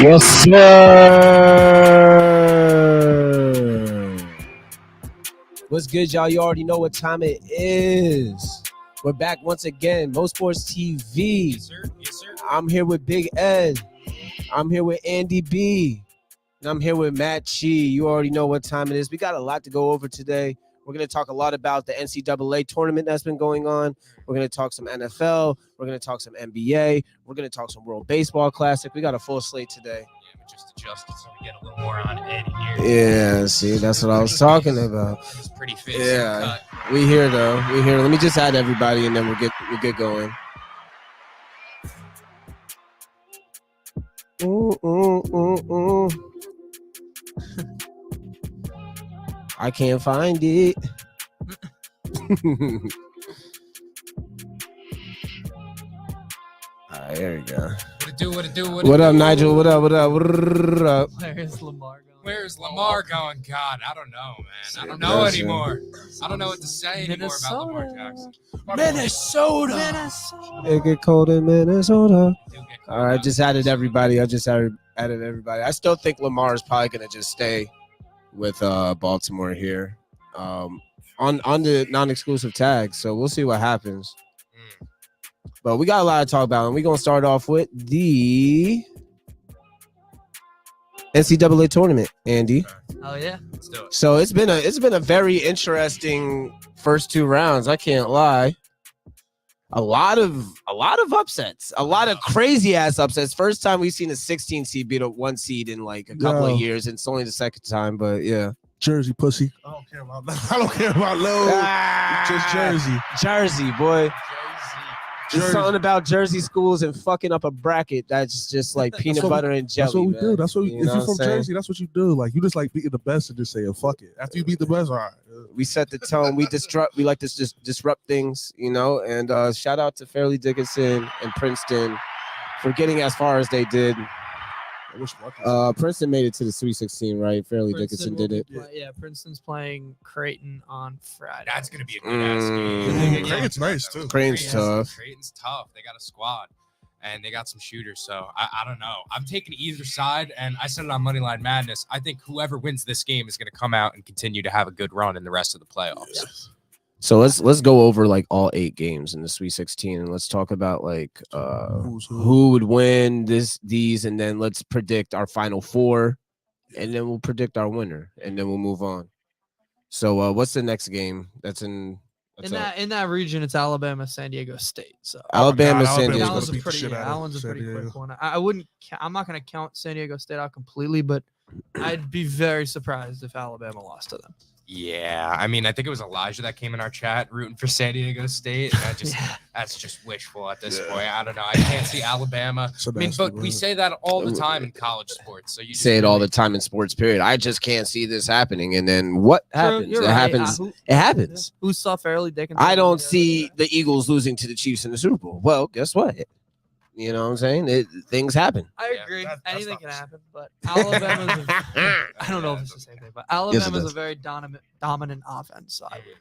Yes, sir. What's good, y'all? You already know what time it is. We're back once again. MoSports TV. Yes, sir. Yes, sir. I'm here with Big Ed. I'm here with Andy B. And I'm here with Matt Chi. You already know what time it is. We got a lot to go over today. We're going to talk a lot about the NCAA tournament that's been going on. We're going to talk some NFL. We're going to talk some NBA. We're going to talk some World Baseball Classic. We got a full slate today. Yeah, we just adjusted so we get a little more on Ed here. Yeah, see, that's what I was talking about. It's pretty fit. Yeah, we here though. We here. Let me just add everybody, and then we'll get going. I can't find it. All right, there we go. What it do? What up, Nigel? What up? Where's Lamar going? Where's Lamar going? God, I don't know, man. I don't know anymore. I don't know what to say anymore about Lamar Jackson. Minnesota. It get cold in Minnesota. All right, just added everybody. I still think Lamar is probably gonna just stay with Baltimore here, on the non-exclusive tag. So we'll see what happens. But we got a lot to talk about, and we're gonna start off with the NCAA tournament, Andy. Oh yeah, Let's do it. So it's been a very interesting first two rounds. I can't lie. A lot of upsets, a lot of crazy ass upsets. First time we've seen a 16 seed beat a 1 seed in like a couple of years, and it's only the second time. But yeah, Jersey pussy. I don't care about that. I don't care about low. Just Jersey, boy. There's Jersey. something about Jersey schools and fucking up a bracket that's just like peanut butter and jelly. That's what we man. do. That's what You if know you're what from I'm saying? Jersey, that's what you do. Like you just like beating the best and just saying fuck it. After you beat the best, all right. We set the tone. We like to just disrupt things, you know. And shout out to Fairleigh Dickinson and Princeton for getting as far as they did. I wish Marcus- Princeton made it to the Sweet 16, right? Fairleigh Dickinson did it. Yeah, Princeton's playing Creighton on Friday. That's gonna be a good ass game. Creighton's nice, too. Creighton's tough. Creighton's tough. They got a squad, and they got some shooters. So I don't know. I'm taking either side, and I said it on Moneyline Madness. I think whoever wins this game is gonna come out and continue to have a good run in the rest of the playoffs. Yeah. So let's go over like all 8 games in the Sweet 16, and let's talk about like who would win these, and then let's predict our final 4, and then we'll predict our winner, and then we'll move on. So what's the next game that's in that region? It's Alabama, San Diego State. So Alabama, God, San Alabama's Diego? gonna that beat the one's shit out that of one's a San pretty Diego. quick one. I wouldn't. I'm not going to count San Diego State out completely, but I'd be very surprised if Alabama lost to them. Yeah, I mean, I think it was Elijah that came in our chat rooting for San Diego State. And that's just wishful at this point. I don't know. I can't see Alabama. I mean, but we say that all the time in college sports. So you Say it all the time in sports, period. I just can't see this happening. And then what happens? You're It right. happens. It happens. Who saw Fairleigh Dickinson? I don't see the Eagles losing to the Chiefs in the Super Bowl. Well, guess what? You know what I'm saying? Things happen. I Yeah, agree. that's Anything not can the happen, but Alabama's. I don't know if it's the same thing, but Alabama's is. a very dominant offense. So I would.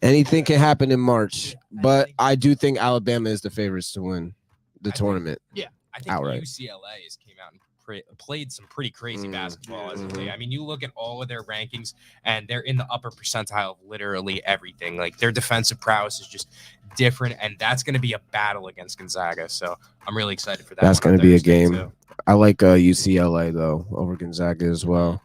Anything can happen in March, Yeah, but anything. I do think Alabama is the favorites to win the tournament. I think outright. UCLA has came out and played some pretty crazy basketball as of mhm. late. I mean, you look at all of their rankings, and they're in the upper percentile of literally everything. Like their defensive prowess is just different, and that's going to be a battle against Gonzaga. So I'm really excited for that. That's one on going to be a Thursday, game. too. I like UCLA though over Gonzaga as well.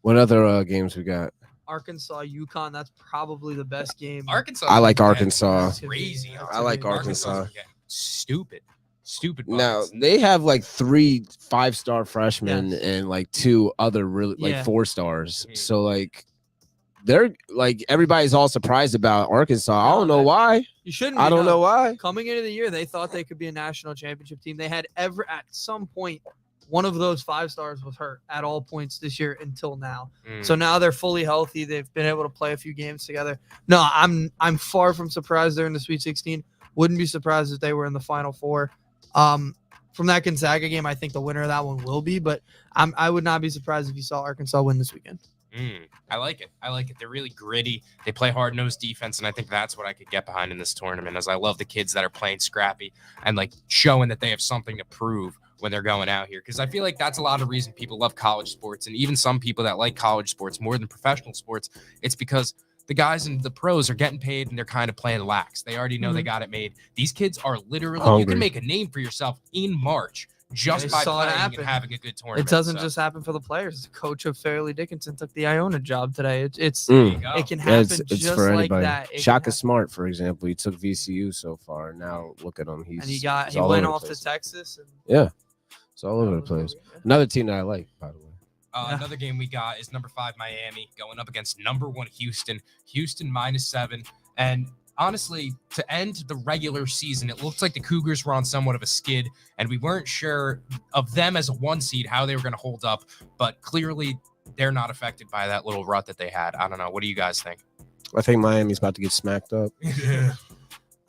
What other games we got? Arkansas, UConn. That's probably the best game. Arkansas. I like yeah, Arkansas. it's Crazy. I like Arkansas. Is getting Stupid. Now buckets. they have like 3 5-star freshmen Yes. and like 2 other really like Yeah. 4 stars. Mhm. So like they're like everybody's all surprised about Arkansas. I don't know No, why. You shouldn't. I be, don't no. know why. Coming into the year, they thought they could be a national championship team. They had at some point, one of those 5 stars was hurt at all points this year until now. Mm. So now they're fully healthy. They've been able to play a few games together. No, I'm far from surprised they're in the Sweet 16. Wouldn't be surprised if they were in the Final Four. From that Gonzaga game, I think the winner of that one will be, but I would not be surprised if you saw Arkansas win this weekend. I like it. They're really gritty. They play hard-nosed defense, and I think that's what I could get behind in this tournament. As I love the kids that are playing scrappy and like showing that they have something to prove when they're going out here, because I feel like that's a lot of reason people love college sports, and even some people that like college sports more than professional sports. It's because the guys and the pros are getting paid and they're kind of playing lax. They already know they got it made. These kids are literally Hungry. You can make a name for yourself in March just by playing and having a good tournament. It doesn't just happen for the players. The coach of Fairleigh Dickinson took the Iona job today. It can happen it's just for like anybody. that. Shaka Smart, for example, he took VCU so far. Now look at him. He went off to Texas. Yeah, it's all over the place. Another team that I like, by the way. Another game we got is number 5 Miami going up against number 1 Houston. Houston -7, and honestly, to end the regular season, it looked like the Cougars were on somewhat of a skid, and we weren't sure of them as a 1 seed, how they were going to hold up, but clearly they're not affected by that little rut that they had. I don't know. What do you guys think? I think Miami's about to get smacked up. Yeah.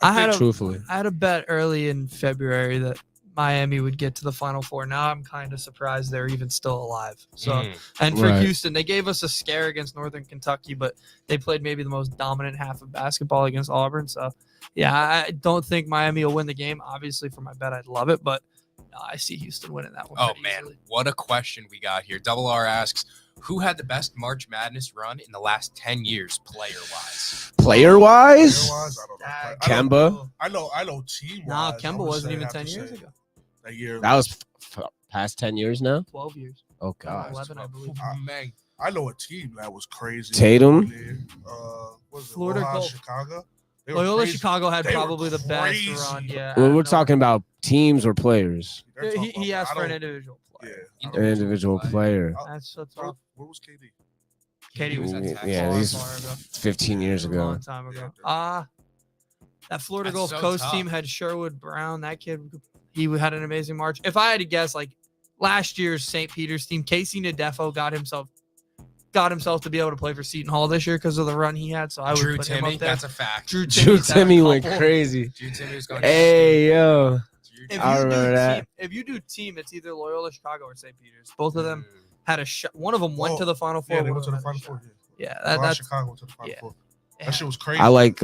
I had a bet early in February that Miami would get to the Final Four. Now I'm kind of surprised they're even still alive. So, and for Houston, they gave us a scare against Northern Kentucky, but they played maybe the most dominant half of basketball against Auburn. So, yeah, I don't think Miami will win the game. Obviously, for my bet, I'd love it, but I see Houston winning that one. Oh, man, easily. What a question we got here. Double R asks, who had the best March Madness run in the last 10 years, player-wise? Player-wise? I don't know. Kemba? I know team-wise. Nah, Kemba wasn't even 10 years ago. That year. That was past 10 years now? 12 years. Oh, God. 11, I believe. I know a team that was crazy. Tatum? Florida Gulf. Chicago? Loyola Chicago had probably the best run. Yeah. Well, we're talking about teams or players. He asked for an individual player. Yeah. An individual player. That's rough. What was KD? KD was at Texas. Yeah, he's 15 years ago. A long time ago. That Florida Gulf Coast team had Sherwood Brown. That kid, he had an amazing March. If I had to guess, like last year's St. Peter's team, Casey Nadefo got himself to be able to play for Seton Hall this year because of the run he had. So I would put him up there. That's a fact. Drew Timme went crazy. Drew Timme was going. Hey yo. I remember that. If you do team, it's either Loyola Chicago or St. Peter's. Both of them had a shot. One of them went to the Final Four. Yeah, they went to the Final Four. Yeah, that's Chicago went to the Final Four. That shit was crazy. I like.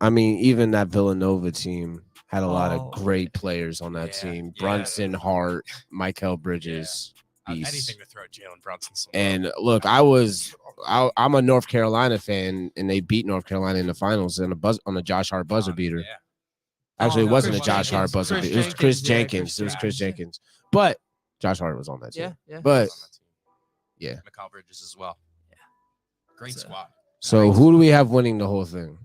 Even that Villanova team had a lot of great players on that team. Brunson, Hart, Michael Bridges. Anything to throw Jalen Brunson. And look, I'm a North Carolina fan, and they beat North Carolina in the finals on a Josh Hart buzzer beater. Yeah. Actually, it wasn't a Josh Hart buzzer beater. It was Chris Jenkins. It was Chris Jenkins. But Josh Hart was on that team. Yeah. But yeah, Michael Bridges as well. Yeah. Great squad. So who do we have winning the whole thing?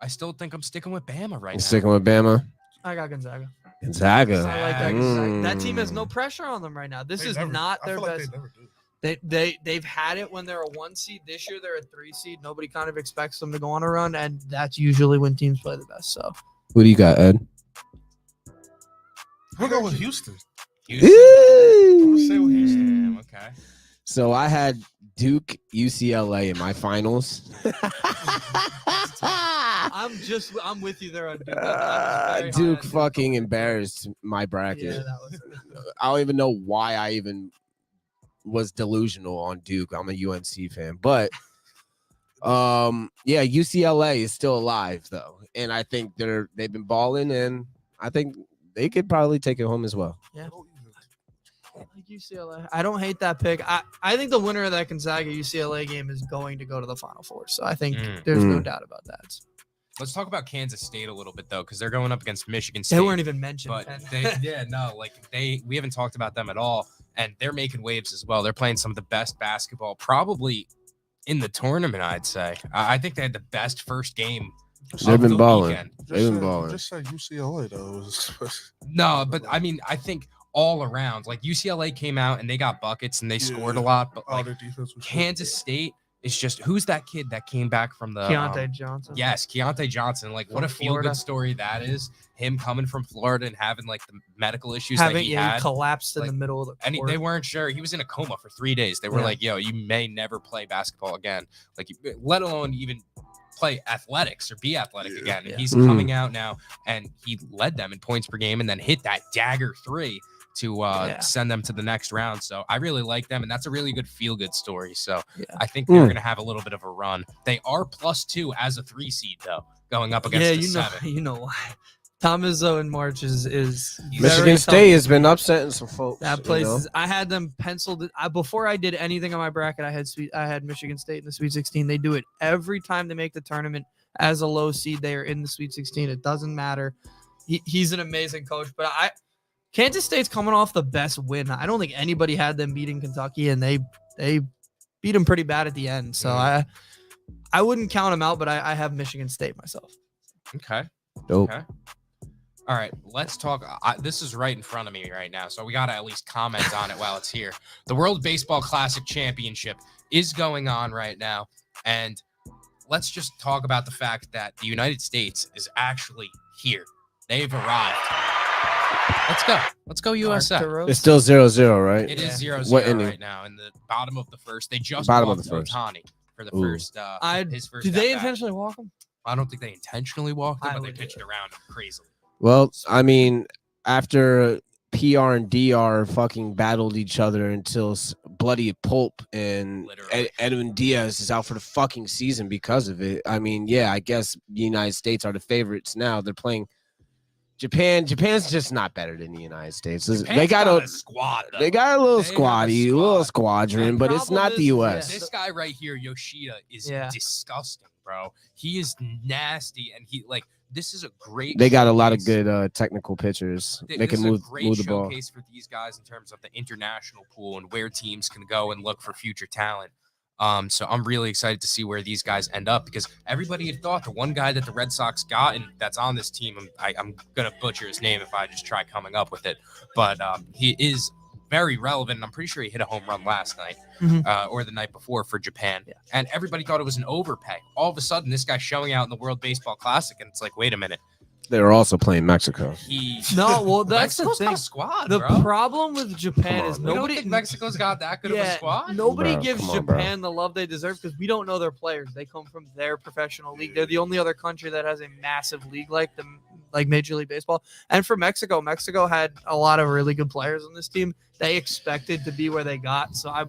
I still think I'm sticking with Bama right now. Sticking with Bama? I got Gonzaga. Gonzaga. I like that. Gonzaga. That team has no pressure on them right now. This is not their best. They've had it when they're a 1 seed. This year they're a 3 seed. Nobody kind of expects them to go on a run, and that's usually when teams play the best. So, who do you got, Ed? We'll go with Houston. Houston. Okay. So I had Duke UCLA in my finals. I'm with you there on Duke. Duke fucking embarrassed my bracket. Yeah, I don't even know why I even was delusional on Duke. I'm a UNC fan, but UCLA is still alive though, and I think they've been balling, and I think they could probably take it home as well. Yeah. Like UCLA. I don't hate that pick. I think the winner of that Gonzaga UCLA game is going to go to the Final Four. So I think there's no doubt about that. Let's talk about Kansas State a little bit though, because they're going up against Michigan State. They weren't even mentioned. But we haven't talked about them at all, and they're making waves as well. They're playing some of the best basketball probably in the tournament, I'd say. I think they had the best first game. They've been balling. They've been balling. Just say UCLA though. No, but I mean, I think all around, like UCLA came out and they got buckets and they scored a lot, but like Kansas State is just, who's that kid that came back from the Keontae Johnson? Yes, Keontae Johnson. Like, what a feel-good story that is. Him coming from Florida and having like the medical issues that he had. He collapsed in the middle of the court. And they weren't sure. He was in a coma for 3 days. They were like, yo, you may never play basketball again. Like, let alone even play athletics or be athletic again. And he's coming out now, and he led them in points per game and then hit that dagger 3 to send them to the next round. So I really like them, and that's a really good feel-good story. So I think they're going to have a little bit of a run. They are +2 as a 3 seed, though, going up against a 7. You know why. Tom Izzo in March is Michigan State has been upsetting some folks. That place is, I had them penciled. Before I did anything on my bracket, I had Michigan State in the Sweet 16. They do it every time they make the tournament as a low seed. They are in the Sweet 16. It doesn't matter. He's an amazing coach, but Kansas State's coming off the best win. I don't think anybody had them beating Kentucky, and they beat them pretty bad at the end. So I wouldn't count them out, but I have Michigan State myself. Okay. Dope. Okay. All right, let's talk. This is right in front of me right now, so we got to at least comment on it while it's here. The World Baseball Classic Championship is going on right now, and let's just talk about the fact that the United States is actually here. They've arrived. Let's go. Let's go, USA. It's still 0-0, right? It is 0-0 right now in the bottom of the first. They just walked Ohtani for the first. His first. Did they intentionally walk him? I don't think they intentionally walked him, but they pitched around him crazily. Well, I mean, after PR and DR fucking battled each other until bloody pulp, and Edwin Diaz is out for the fucking season because of it. I mean, yeah, I guess the United States are the favorites now. They're playing Japan. Japan's just not better than the United States. They got a squad. Though. They got a little squaddy, little squadron, but it's not the U.S. This guy right here, Yoshida, is disgusting, bro. He is nasty, and this is a great. They got a lot of good technical pitchers. They can move the ball. Showcase for these guys in terms of the international pool and where teams can go and look for future talent. So I'm really excited to see where these guys end up, because everybody had thought the one guy that the Red Sox got and that's on this team, I'm gonna butcher his name if I just try coming up with it, but he is very relevant, and I'm pretty sure he hit a home run last night or the night before for Japan. Yeah. And everybody thought it was an overpay. All of a sudden, this guy's showing out in the World Baseball Classic, and it's like, wait a minute. They were also playing Mexico. That's the thing. Squad, the bro. problem with Japan is nobody. Think Mexico's got that good of a squad. Nobody gives Japan the love they deserve, because we don't know their players. They come from their professional league. They're the only other country that has a massive league like Major League Baseball. And for Mexico had a lot of really good players on this team. They expected to be where they got. So I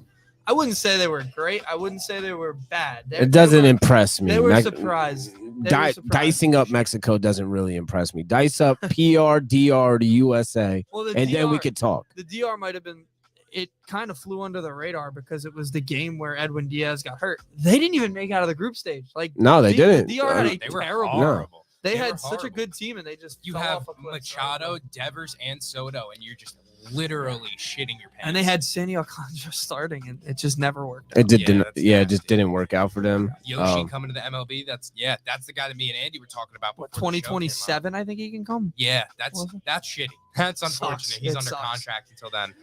wouldn't say they were great. I wouldn't say they were bad. It doesn't impress me. They were surprised. Dicing up Mexico doesn't really impress me. Dice up PR, DR, the USA, then we could talk. The DR might have been. It kind of flew under the radar because it was the game where Edwin Diaz got hurt. They didn't even make out of the group stage. No, they didn't. The DR had a terrible. Horrible. They had such a good team, and they just have Machado, Devers, and Soto, and you're just literally shitting your pants. And they had Sandy Alcantara starting, and it just never worked out. It just didn't work out for them. Yoshi coming to the MLB, that's the guy that me and Andy were talking about. 2027, I think he can come. Yeah, that's shitty. That's unfortunate. He's under contract until then.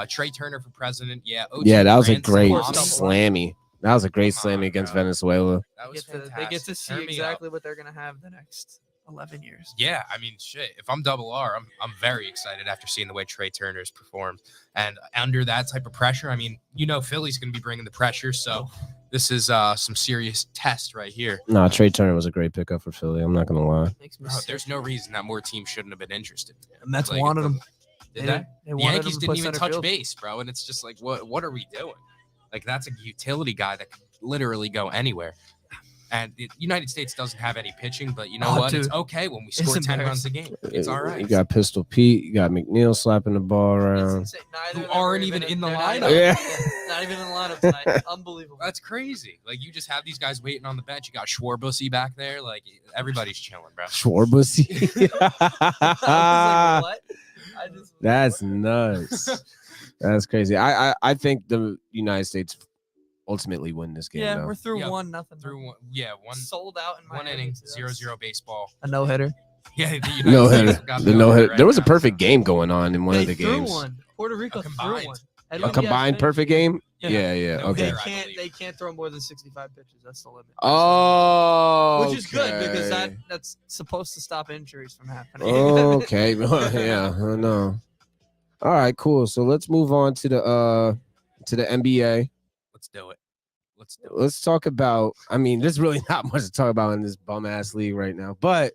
Trey Turner for president. Yeah, that was a great slammy. That was a great slammy against Venezuela. That was fantastic. They get to see exactly what they're going to have the next 11 years. Yeah, I mean, shit. If I'm Double R, I'm very excited after seeing the way Trey Turner's performed. And under that type of pressure, I mean, Philly's going to be bringing the pressure. So this is some serious test right here. No, Trey Turner was a great pickup for Philly. I'm not going to lie. There's no reason that more teams shouldn't have been interested. And Mets wanted him. Did they? The Yankees didn't even touch base, bro. And it's just like, what are we doing? That's a utility guy that could literally go anywhere. And the United States doesn't have any pitching, but you know what? Dude. It's okay when we score 10 runs a game. It's all right. You got Pistol Pete. You got McNeil slapping the ball around. Who aren't even in the lineup. Yeah. Not even in the lineup tonight. Unbelievable. That's crazy. You just have these guys waiting on the bench. You got Schwarbussy back there. Everybody's chilling, bro. Schwarbussy? What? That's nuts. That's crazy. I think the United States ultimately win this game. Yeah, we're through 1-0. Through one, one sold out in one inning, 0-0 baseball. A no hitter. Yeah, no hitter. No hitter. There was a perfect game going on in one of the games. One. Puerto Rico threw one. A combined perfect game. Yeah. Okay. They can't throw more than 65 pitches. That's the limit. Oh, which is good because that's supposed to stop injuries from happening. Okay. Yeah. No. All right. Cool. So let's move on to the NBA. Let's do it. Let's talk about. I mean, there's really not much to talk about in this bum ass league right now, but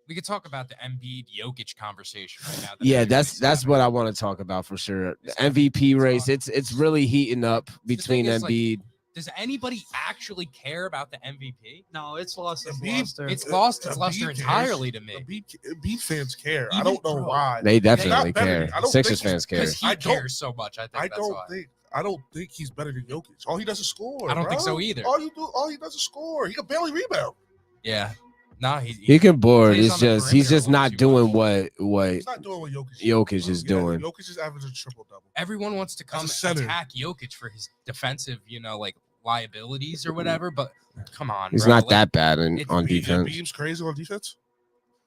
we could talk about the Embiid Jokic conversation right now. Yeah, that's what I want to talk about for sure. The MVP race, it's really heating up between Embiid. Does anybody actually care about the MVP? No, it's lost to Embiid- Luster. It's lost its Embiid luster cares. entirely to me. Embiid fans care. I Even- don't know bro, why. They He's definitely not better care. than- I don't Sixers think fans care. Because he I don't- cares so much. I think that's why. I don't think he's better than Jokic. All he does is score. I don't think bro. so either. All he does is score. He can barely rebound. Yeah. No, He can board. plays It's on the just he's perimeter just a little not too doing much. what He's not doing what Jokic is doing. Jokic is averaging triple double. everyone wants to come As a center. attack Jokic for his defensive, like liabilities or whatever. But come on, He's bro. not Like, that bad it's- on defense. Embiid's crazy on defense.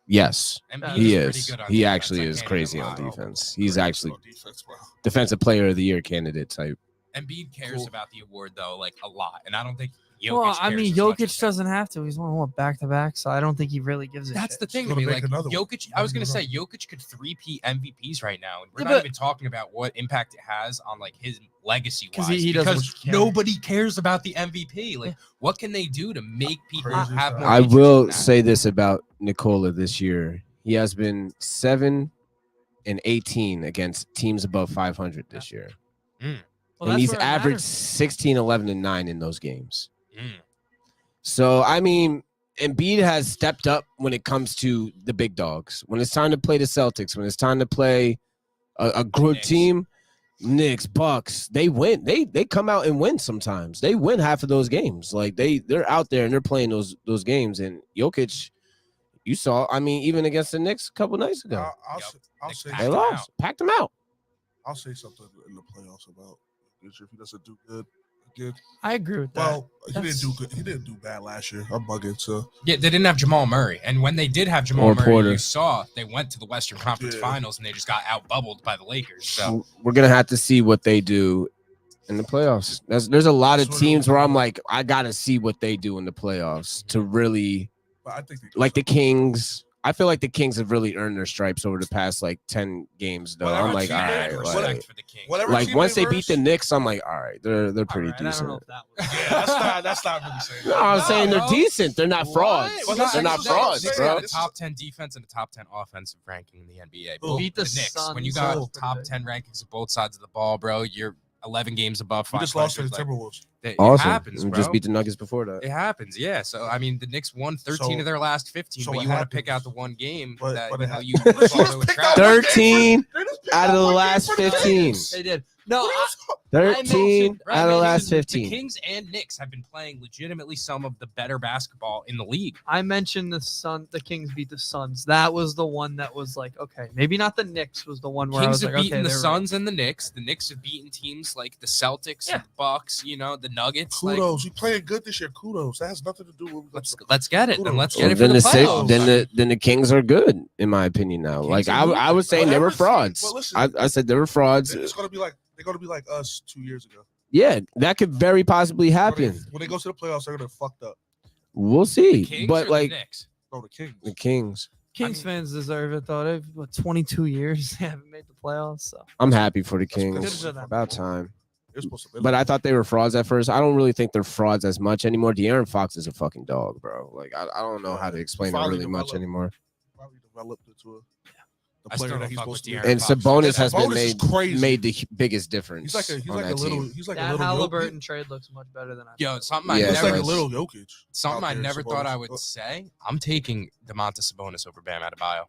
Yes, Embiid he pretty is. good on He defense, actually I is can't crazy even on lie. defense. He's Crazy actually on defense, bro. defensive player of the year candidate type. Embiid cares Cool. about the award though, like a lot, and I don't think Jokic Well, I cares mean, as much as Jokic him. doesn't have to. He's won back to back, so I don't think he really gives a That's shit. the thing to gonna me. make Like another one. Jokic, I was gonna Another say Jokic could three-peat MVPs right now, and we're Yeah, not but- even talking about what impact it has on like his legacy 'Cause wise. he doesn't Because care. nobody cares about the MVP. Like, Yeah. what can they do to make people Crazy have as more? hell. I interest will in that? say this about Nikola this year. He has been 7-18 against teams above 500 this year. Well, And that's he's where it averaged matters. 16, 11, and 9 in those games. Mm. So, I mean, Embiid has stepped up when it comes to the big dogs. When it's time to play the Celtics, when it's time to play a good Knicks. team, Knicks, Bucks, they win. They come out and win sometimes. They win half of those games. Like they're out there and they're playing those games. And Jokic, you saw, I mean, even against the Knicks a couple nights ago, I'll Yep. say, I'll Knicks say packed they him lost, packed them out. I'll say something in the playoffs about if he doesn't do good again. I agree with that. Well, he That's- didn't do good. He didn't do bad last year. I'm bugging. So Yeah, they didn't have Jamal Murray, and when they did have Jamal Or Murray, Porter. you saw they went to the Western Conference Yeah. Finals and they just got out-bubbled by the Lakers. So We're gonna have to see what they do in the playoffs. There's a lot of That's what it teams was where I'm about. like, I gotta see what they do in the playoffs to really but I think they like the Kings. I feel like the Kings have really earned their stripes over the past like 10 games though. Whatever I'm like, team all they right, verse, respect like, for the Kings. whatever like team once they they beat the verse- Knicks, I'm like, all right, they're pretty All right, I don't know decent. if that was. Yeah, that's not really saying. No, I'm No, saying they're bro. decent. They're not frauds. Well, They're not that's frauds, what I'm bro. saying. A top 10 defense and a top 10 offensive ranking in the NBA. Who? Beat the Knicks. When you Suns. got Oh. top 10 rankings of both sides of the ball, bro, you're 11 games above We 500. just lost to the like, Timberwolves. it Awesome. happens, We bro. just beat the Nuggets before that. It happens, yeah. So I mean, the Knicks won 13 So- of their last 15, so but what you want to pick happens? out the one game But- that but you it know hap- you But you swallow just with picked trout. out one game 13 They just picked out of the one game last for the 15. Kings. They did. No, What are you I, 13 Right, out of the man, last the 15. Kings and Knicks have been playing legitimately some of the better basketball in the league. I mentioned the Kings beat the Suns. That was the one that was like, okay, maybe not the Knicks was the one where I Kings was have like, beaten okay, the they're right. Suns and the Knicks. The Knicks have beaten teams like the Celtics, Yeah. and the Bucks, the Nuggets. Like, Kudos. You playing good this year. Kudos. That has nothing to do with let's get it. Then let's Kudos. get it for Then the Six- playoffs. then the Kings are good in my opinion now. Kings Like are I was saying, they were frauds. But listen, I said they were frauds. it's gonna be like they're gonna be like us 2 years ago. Yeah, that could very possibly happen. When they go to the playoffs, they're gonna fucked up. We'll The see. Kings or But the like Knicks? No, the Kings. the Kings, Kings I fans deserve it though. They've 22 years they haven't made the playoffs. So I'm happy for the That's good Kings. for them. About time. They're supposed to. But I thought they were frauds at first. I don't really think they're frauds as much anymore. De'Aaron Fox is a fucking dog, bro. Like I don't know how to explain it Finally really much developed. anymore. probably developed into a I the still player don't that he's fuck with supposed to be. De'Aaron And Fox. Sabonis has been Sabonis is made crazy. made the biggest difference. He's on like that a little. team. He's like a that little. Halliburton trade looks much better than I. Yo, thought. something Yeah, I He's never, like a Sabonis. little Jokic. something out I there, never thought I would Sabonis. say. I'm taking DeMontis Sabonis over Bam Adebayo.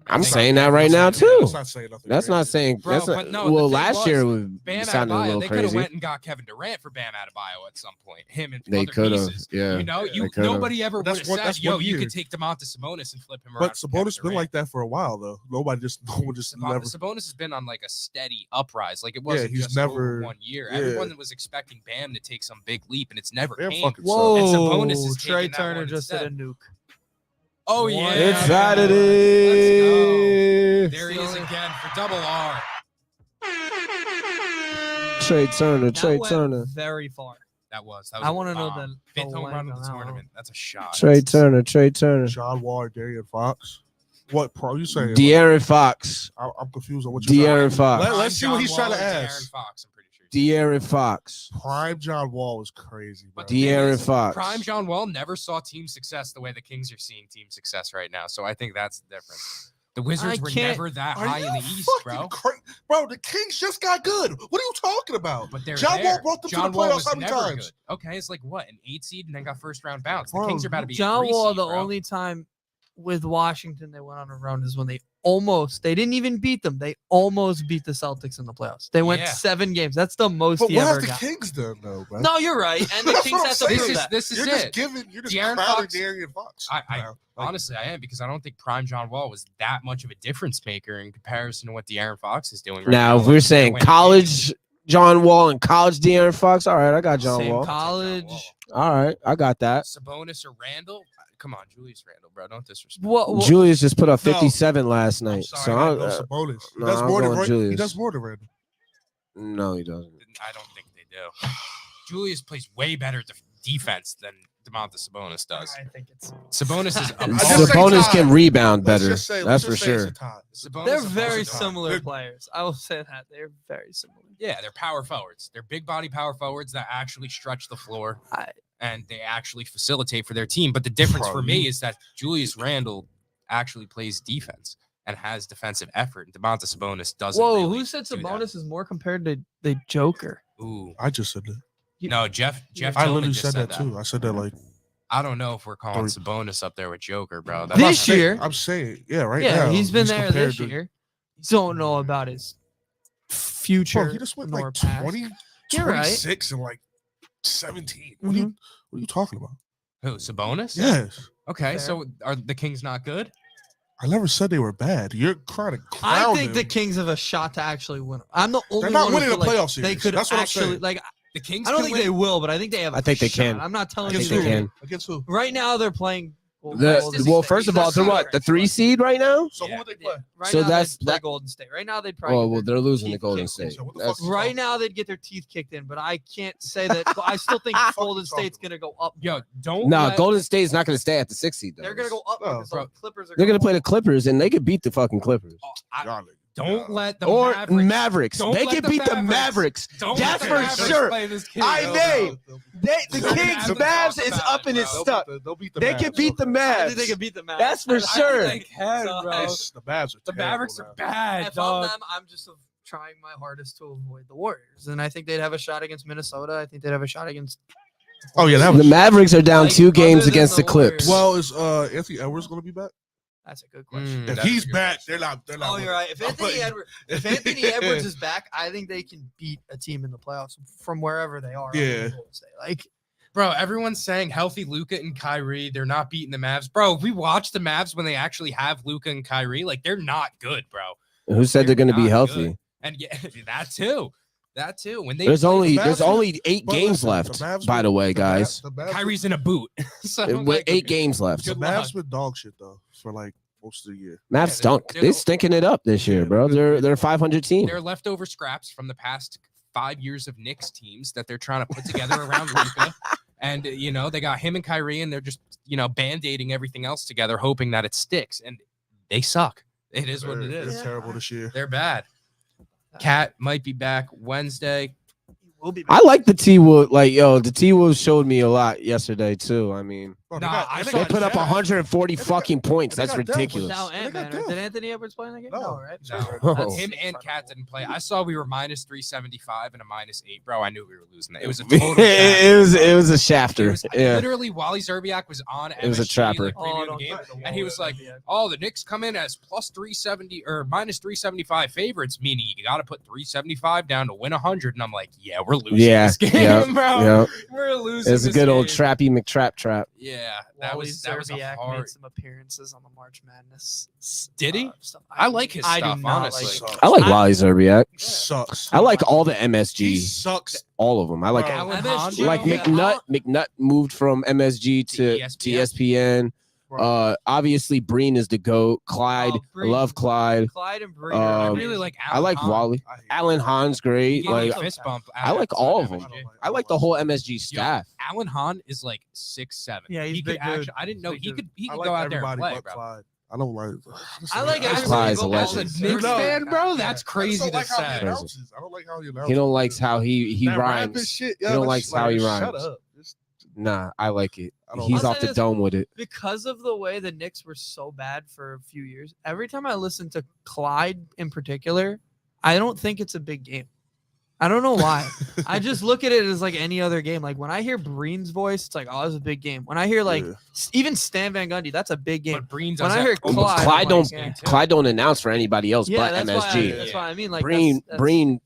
I'm think saying I'm that right now That's too. not saying nothing. That's not crazy. saying. Bro, That's not, but no, the well, thing last was, year Bam sounded a Adebayo, little they could have crazy. went and got Kevin Durant for Bam Adebayo at some point. Him and They other could have. pieces. Yeah. You could've. nobody ever would That's have one- said, that's "Yo, one you year. could take DeMontis Sabonis and flip him around." But for Sabonis Kevin been Durant." like that for a while though. No one just never. Sabonis has been on like a steady uprise. Like it Yeah, wasn't he's just over never- 1 year. yeah. Everyone was expecting Bam to take some big leap, and it's never Bam came. fucking Whoa, And Sabonis is Trey taking that Turner one just instead. hit a nuke. Oh yeah, It's man. Saturday. There he is again for double R. Trey Turner. That Trey went Turner. very far. That was. I want to know bomb. the Fifth home run length of on the that one. tournament. That's a shot. Trey Turner. Trey Turner. John Wall, Darian Fox. What pro you saying? De'Aaron Fox. I'm confused on what you're De'Aaron saying. Fox. Let's see what John he's trying to Wall and ask. De'Aaron Fox, I'm pretty sure. De'Aaron Fox. Prime John Wall was crazy. Bro. But the thing De'Aaron is, Fox. Prime John Wall never saw team success the way the Kings are seeing team success right now. So I think that's the difference. The Wizards were never that high in the East, bro. Bro, the Kings just got good. What are you talking about? But they're John there. Wall brought them John to the Wall playoffs was how many never times? good. Okay, it's like what, an 8 seed and then got first round bounce. The Bro, Kings are about to be John a 3 Wall. seed, The bro. only time with Washington they went on a run is when they didn't even beat them. They almost beat the Celtics in the playoffs. They went 7 games. That's the most But he what ever have the got. Kings done though, bro? No, you're right. And the That's Kings what have to I'm prove saying. that. This is You're it. You're just De'Aaron crowding Fox- De'Aaron Fox. Honestly, I am, because I don't think prime John Wall was that much of a difference maker in comparison to what De'Aaron Fox is doing right now. Now, if we're saying college John Wall and college De'Aaron Fox, all right, I got John Same Wall. college. All right, I got that. Sabonis or Randall? Come on, Julius Randall, bro. Don't disrespect. What? Julius just put up 57 last night. I'm sorry, So I I'm, got Sabonis. He no, does I'm more than going Randall. He Julius. does more than Randall. No, he doesn't. I don't think they do. Julius plays way better defense than DeMontis Sabonis does. I think it's. Sabonis is a just say Sabonis tie. can rebound Let's better. just say- That's let's for just say it's sure. a tie. Sabonis They're is a very versatile. similar They're- players. I will say that they're very similar. Yeah, they're power forwards. They're big body power forwards that actually stretch the floor and they actually facilitate for their team. But the difference for me is that Julius Randle actually plays defense and has defensive effort. And DeMontis Sabonis doesn't. Whoa, really who said do that. Sabonis is more compared to the Joker? Ooh, I just said that. no, Jeff. I Tillman literally just said that too. I said that like I don't know if we're calling Sabonis up there with Joker, bro. This I'm saying- year- I'm saying, yeah, right Yeah, now. he's been there compared this to- year. Don't know about his future. Bro, he just went nor like past. 20, You're right. 26 and like 17. What are you talking about? Who, Sabonis? Yes. Okay, Fair. so are the Kings not good? I never said they were bad. You're trying to I clown think the them. Kings have a shot to actually win. I'm the only They're not one who winning feel the like playoff series. They could That's what I'm actually saying. like. The Kings. I don't can think win. they will, but I think they have. I think a they can. shot. I'm not telling I you. think they can. Against who? Right now they're playing. Well, first of all, they're what? The 3 seed right now? So who would they play? Right So now that's- they'd play that- Golden State. Right now they'd probably. Oh, get well, their they're losing to teeth Golden kicked State. So what the That's- fuck- Right now they'd get their teeth kicked in, but I can't say that. I still think Fuck Golden you talking State's gonna go up. Yo, don't. No, let- Golden State's not going to stay at the 6 seed. Though. They're gonna go up No, because bro. the Clippers are. They're going to play the Clippers, and they could beat the fucking Clippers. Y'all niggas. Don't let the Or Mavericks. Don't They let could the beat the Mavericks. Mavericks. Don't That's let for the Mavericks sure. play this kid, I yo, may. bro. The They'll Kings, have to Mavs talk is about up it, and it's bro. stuck. They'll beat the They Mavs. can beat the I Mavs. think they could beat the Mavs. That's for I sure. think they can, bro. The Mavs are The terrible Mavericks are now. bad, If I'm dog. them, I'm just trying my hardest to avoid the Warriors, and I think they'd have a shot against Minnesota. I think they'd have a shot against. Oh yeah, that The was. Mavericks are down Like, 2 other games than against the the Clips. Warriors. Well, is Anthony Edwards going to be back? That's a good question. If That's he's a good back, question. they're not. Oh, you're right. If Anthony Edwards is back, I think they can beat a team in the playoffs from wherever they are. Yeah. Like Bro, everyone's saying healthy Luka and Kyrie, they're not beating the Mavs. Bro, if we watch the Mavs when they actually have Luka and Kyrie, like they're not good, bro. Who said they're going to be not healthy? good. And yeah, that too. That too. When they There's play only the there's Mavs, only 8 But games listen, left. the Mavs By were- the way, the guys, Mavs- the Mavs- Kyrie's in a boot. So, with like, 8 games left. The Good Mavs luck. been dog shit though for like most of the year. Mavs they're- stunk. they're They the- stinking it up this year, Yeah, bro. they're- They're a 500 team. They're leftover scraps from the past 5 years of Knicks teams that they're trying to put together around Luka. And they got him and Kyrie, and they're just band-aiding everything else together, hoping that it sticks. And they suck. It is what it They're is. terrible this year. They're bad. Cat might be back Wednesday. we'll be. I like the T-Wood. Like, the T-Wood showed me a lot yesterday, too. I mean, Bro, Nah, I they saw put up 140 They got- fucking points. they That's got Denver. ridiculous. Now They got Ant-Man. Denver. Did Anthony Edwards play in that game? No. right? Oh. That's Him safe and for Cat now. didn't play. I saw we were minus 375 and a minus 8, bro. I knew we were losing that. It was a total. it was a It shafter. was Yeah. literally Wally Zerbiak was on. It was a MSG, trapper. like, previewing the don't game, get the and he was like, "Oh, the Knicks come in as plus 370 or minus 375 favorites, meaning you got to put 375 down to win 100." And I'm like, "Yeah, we're losing this game, bro. Yeah. We're losing." It's a this good old game." Trappy McTrap trap. Yeah, that Wally was a Zerbiak hard. made some appearances on the March Madness. Did he? Stuff. I like his I do stuff, not honestly. Like Sucks. I like I- Wally Zerbiak. He sucks. I like all the He MSG. sucks. All of them. I like Bro. Alan MSG, Hahn, like bro. McNutt. McNutt moved from MSG to ESPN. ESPN. Obviously Breen is the GOAT. Clyde, Oh, Breen. I love Clyde. Clyde and Breeder. I Um, really like. I like Hahn. Wally. I hate Alan Hahn's He great. gave me Like a fist bump. I like all of them. MSG. I like the whole MSG staff. Alan Hahn is like 6'7". Yeah, he's he could big dude. actually. I didn't know Big he dude. could. He I could like go out there and everybody play, but bro. Clyde. I don't like. I like Clyde's everybody. a but legend. Wally. As a Knicks fan, bro, that's crazy I to just don't like how he say. announces. I don't like how he announces. He don't likes how he That rapping rhymes. Shit, He don't that's likes how he Shut rhymes. up. Just Nah, I like it. I don't He's I'll off say the this, dome with it. because of the way the Knicks were so bad for a few years. Every time I listen to Clyde in particular, I don't think it's a big game. I don't know why. I just look at it as like any other game. Like when I hear Breen's voice, it's like, oh, it's a big game. When I hear like even Stan Van Gundy, that's a big game. But Breen When does I hear that almost Clyde, Clyde I'm don't like, yeah. Clyde don't announce for anybody else Yeah, but that's MSG. why. That's why I mean, like Breen Breen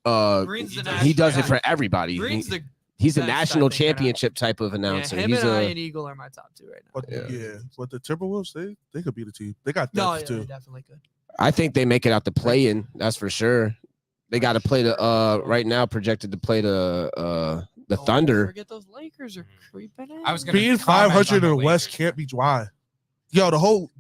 Breen's the he does national it for everybody. Breen's the He's a best, I national think, right now. championship type of announcer. Yeah, him He's and a Ian Eagle are my top two right now. But but the Timberwolves, they could beat a team. They got No, depth yeah, they too. definitely could. I think they make it out the play-in. That's for sure. They got to play the right now projected to play the Thunder. Forget those Lakers are creeping in. I was gonna Being comment 500 in on the the West Lakers. can't be dry. Yo, the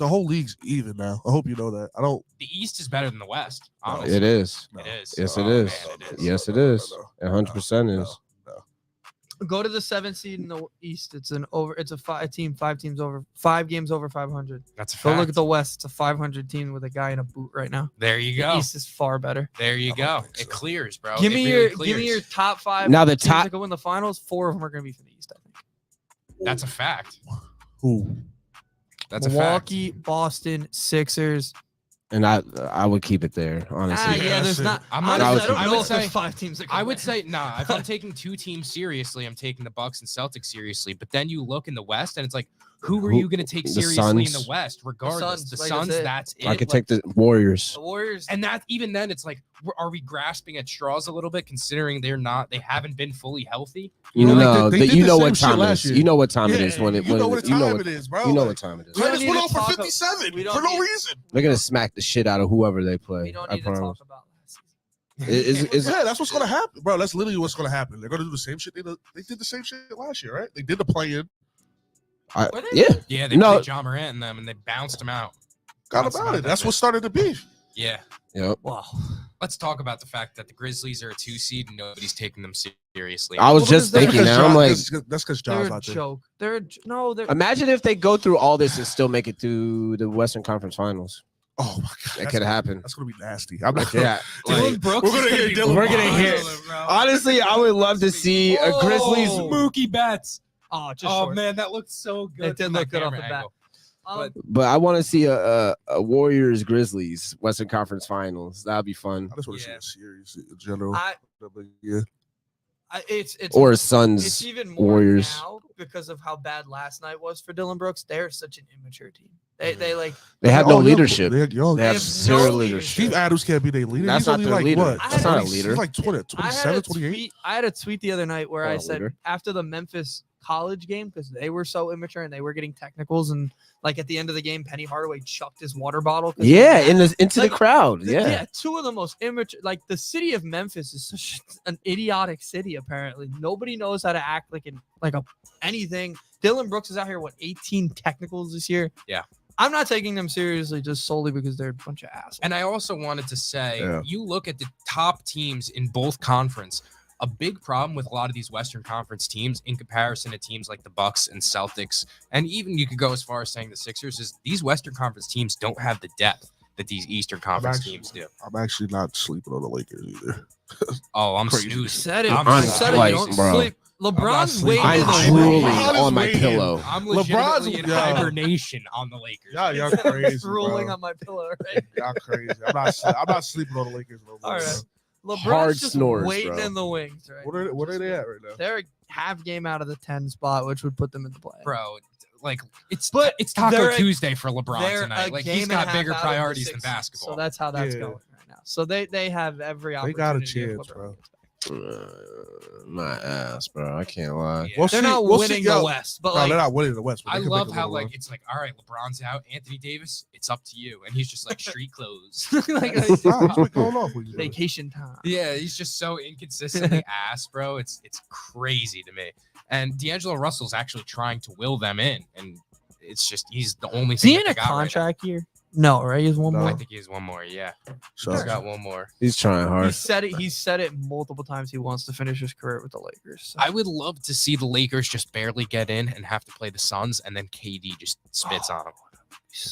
whole league's even now. I hope you know that. I don't. The East is better than the West. Honestly. It is. No. It is. Yes, Oh, it is. man, it is. Yes, it No, no, is. no, 100% is. Go to the 7th seed in the East. It's a 5 games over 500. That's a Go fact. look at the West. It's a 500 team with a guy in a boot right now. There you The go. East is far better. There you I don't go. think It so. clears, bro. Give It me really your clears. top 5. Now the teams top- that go in the finals. 4 of them are going to be from the East, I think. That's a fact. Who? That's a fact. Milwaukee, Boston, Sixers. And I would keep it there, honestly. Yeah, there's not. I'm Honestly, not- I don't I know would if there's say- 5 teams that I can would win. say, nah, if I'm taking 2 teams seriously, I'm taking the Bucks and Celtics seriously. But then you look in the West and it's like, who are you going to take The seriously in Suns. the West? Regardless, Suns, the like, Suns, that's it. that's it. I could Like, take the Warriors. The Warriors. and that even then, it's like, are we grasping at straws a little bit, considering they haven't been fully healthy? You know, like, know, they that did you the know same what shit time it last is. year. You know what time it Yeah, is when it. you When know what you know time what it is, bro. you know Like, what time it is. We don't Titus need went to off for talk 57 we don't for no need- reason. They're gonna smack the shit out of whoever they play. We don't I need to promise. talk about last season. Yeah, that's what's gonna happen, bro. That's literally what's gonna happen. They're gonna do the same shit. They did the same shit last year, right? They did the play-in. Were they? Yeah. Yeah, they No. played John Morant and them, and they bounced him out. Got Bounced about him it. out That's that what started the beef. Yeah. Yep. Wow. Let's talk about the fact that the Grizzlies are a 2 seed and nobody's taking them seriously. I was What just is that? thinking Because that. I'm like, that's because They're John's a out there. joke. They're imagine if they go through all this and still make it through the Western Conference Finals. Oh my god, That could happen. That's gonna be nasty. I'm not. Yeah. Dylan like- Brooks. we're gonna is hear be Dylan We're gonna wild, hear- bro. honestly, I would love to see a Grizzlies. Whoa. Mookie Betts. oh, just Oh short. man, that looked so good. It did from that look good off camera the bat. angle. Um, But I want to see a Warriors Grizzlies Western Conference Finals. That'd be fun. I just want to Yeah. see a series in general. I, Yeah. it's Or it's Suns. even more Warriors. now because of how bad last night was for Dylan Brooks. They're such an immature team. They like They have no Oh, yo, leadership. They have They have no zero leadership. leadership. Steve Adams can't be their leader. That's He's not only their like leader. what? That's not a leader. He's like 20, I 27, 28. had a tweet the other night where Not I a said leader. after the Memphis college game, because they were so immature and they were getting technicals, and like at the end of the game, Penny Hardaway chucked his water bottle. 'cause he was Yeah, mad. into Like, the crowd. Yeah, Yeah. 2 of the most immature. Like the city of Memphis is such an idiotic city. Apparently, nobody knows how to act like anything. Dylan Brooks is out here 18 technicals this year. Yeah. I'm not taking them seriously just solely because they're a bunch of assholes. And I also wanted to say, Yeah. you look at the top teams in both conference. A big problem with a lot of these Western Conference teams, in comparison to teams like the Bucks and Celtics, and even you could go as far as saying the Sixers, is these Western Conference teams don't have the depth that these Eastern Conference actually- teams do. I'm actually not sleeping on the Lakers either. Oh, I'm Crazy. You snoozing. said it. I'm You said it. like, You don't bro. sleep. LeBron's sleeping. waiting I'm in the LeBron's drooling wing. on my waiting. pillow. I'm LeBron's- legitimately in yeah. hibernation on the Lakers. Y'all crazy, drooling bro. on my pillow. Right? Y'all crazy. I'm not sleeping on the Lakers no more. All right. LeBron's Hard just snores, waiting bro. in the wings. Right. What are they at right now? They're a half game out of the 10 spot, which would put them in the play. Bro. Like it's But it's Taco they're a- Tuesday for LeBron They're tonight. a Like game he's and a got half bigger out of the priorities than 6 seed. basketball. So that's how that's Yeah. going right now. So they have every They opportunity. got a if chance, LeBron bro. gets back. My ass, bro. I can't lie. Yeah. We'll They're see- not we'll winning see, yo. the West, but No, like they're not winning the West. but I they can love make a how little like run. it's like, all right, LeBron's out, Anthony Davis, it's up to you, and he's just like street clothes. like, Nah, he's been going off with you. vacation time. yeah, he's just so inconsistently ass, bro. It's crazy to me. And D'Angelo Russell's actually trying to will them in, and it's just he's the only. Is he thing in that a they got right contract year? No, right? He has one No. now. more. I think he has one more. Yeah, So, he's got one more. He's trying He hard. said it. He said it multiple times. He wants to finish his career with the Lakers. So. I would love to see the Lakers just barely get in and have to play the Suns, and then KD just spits on them.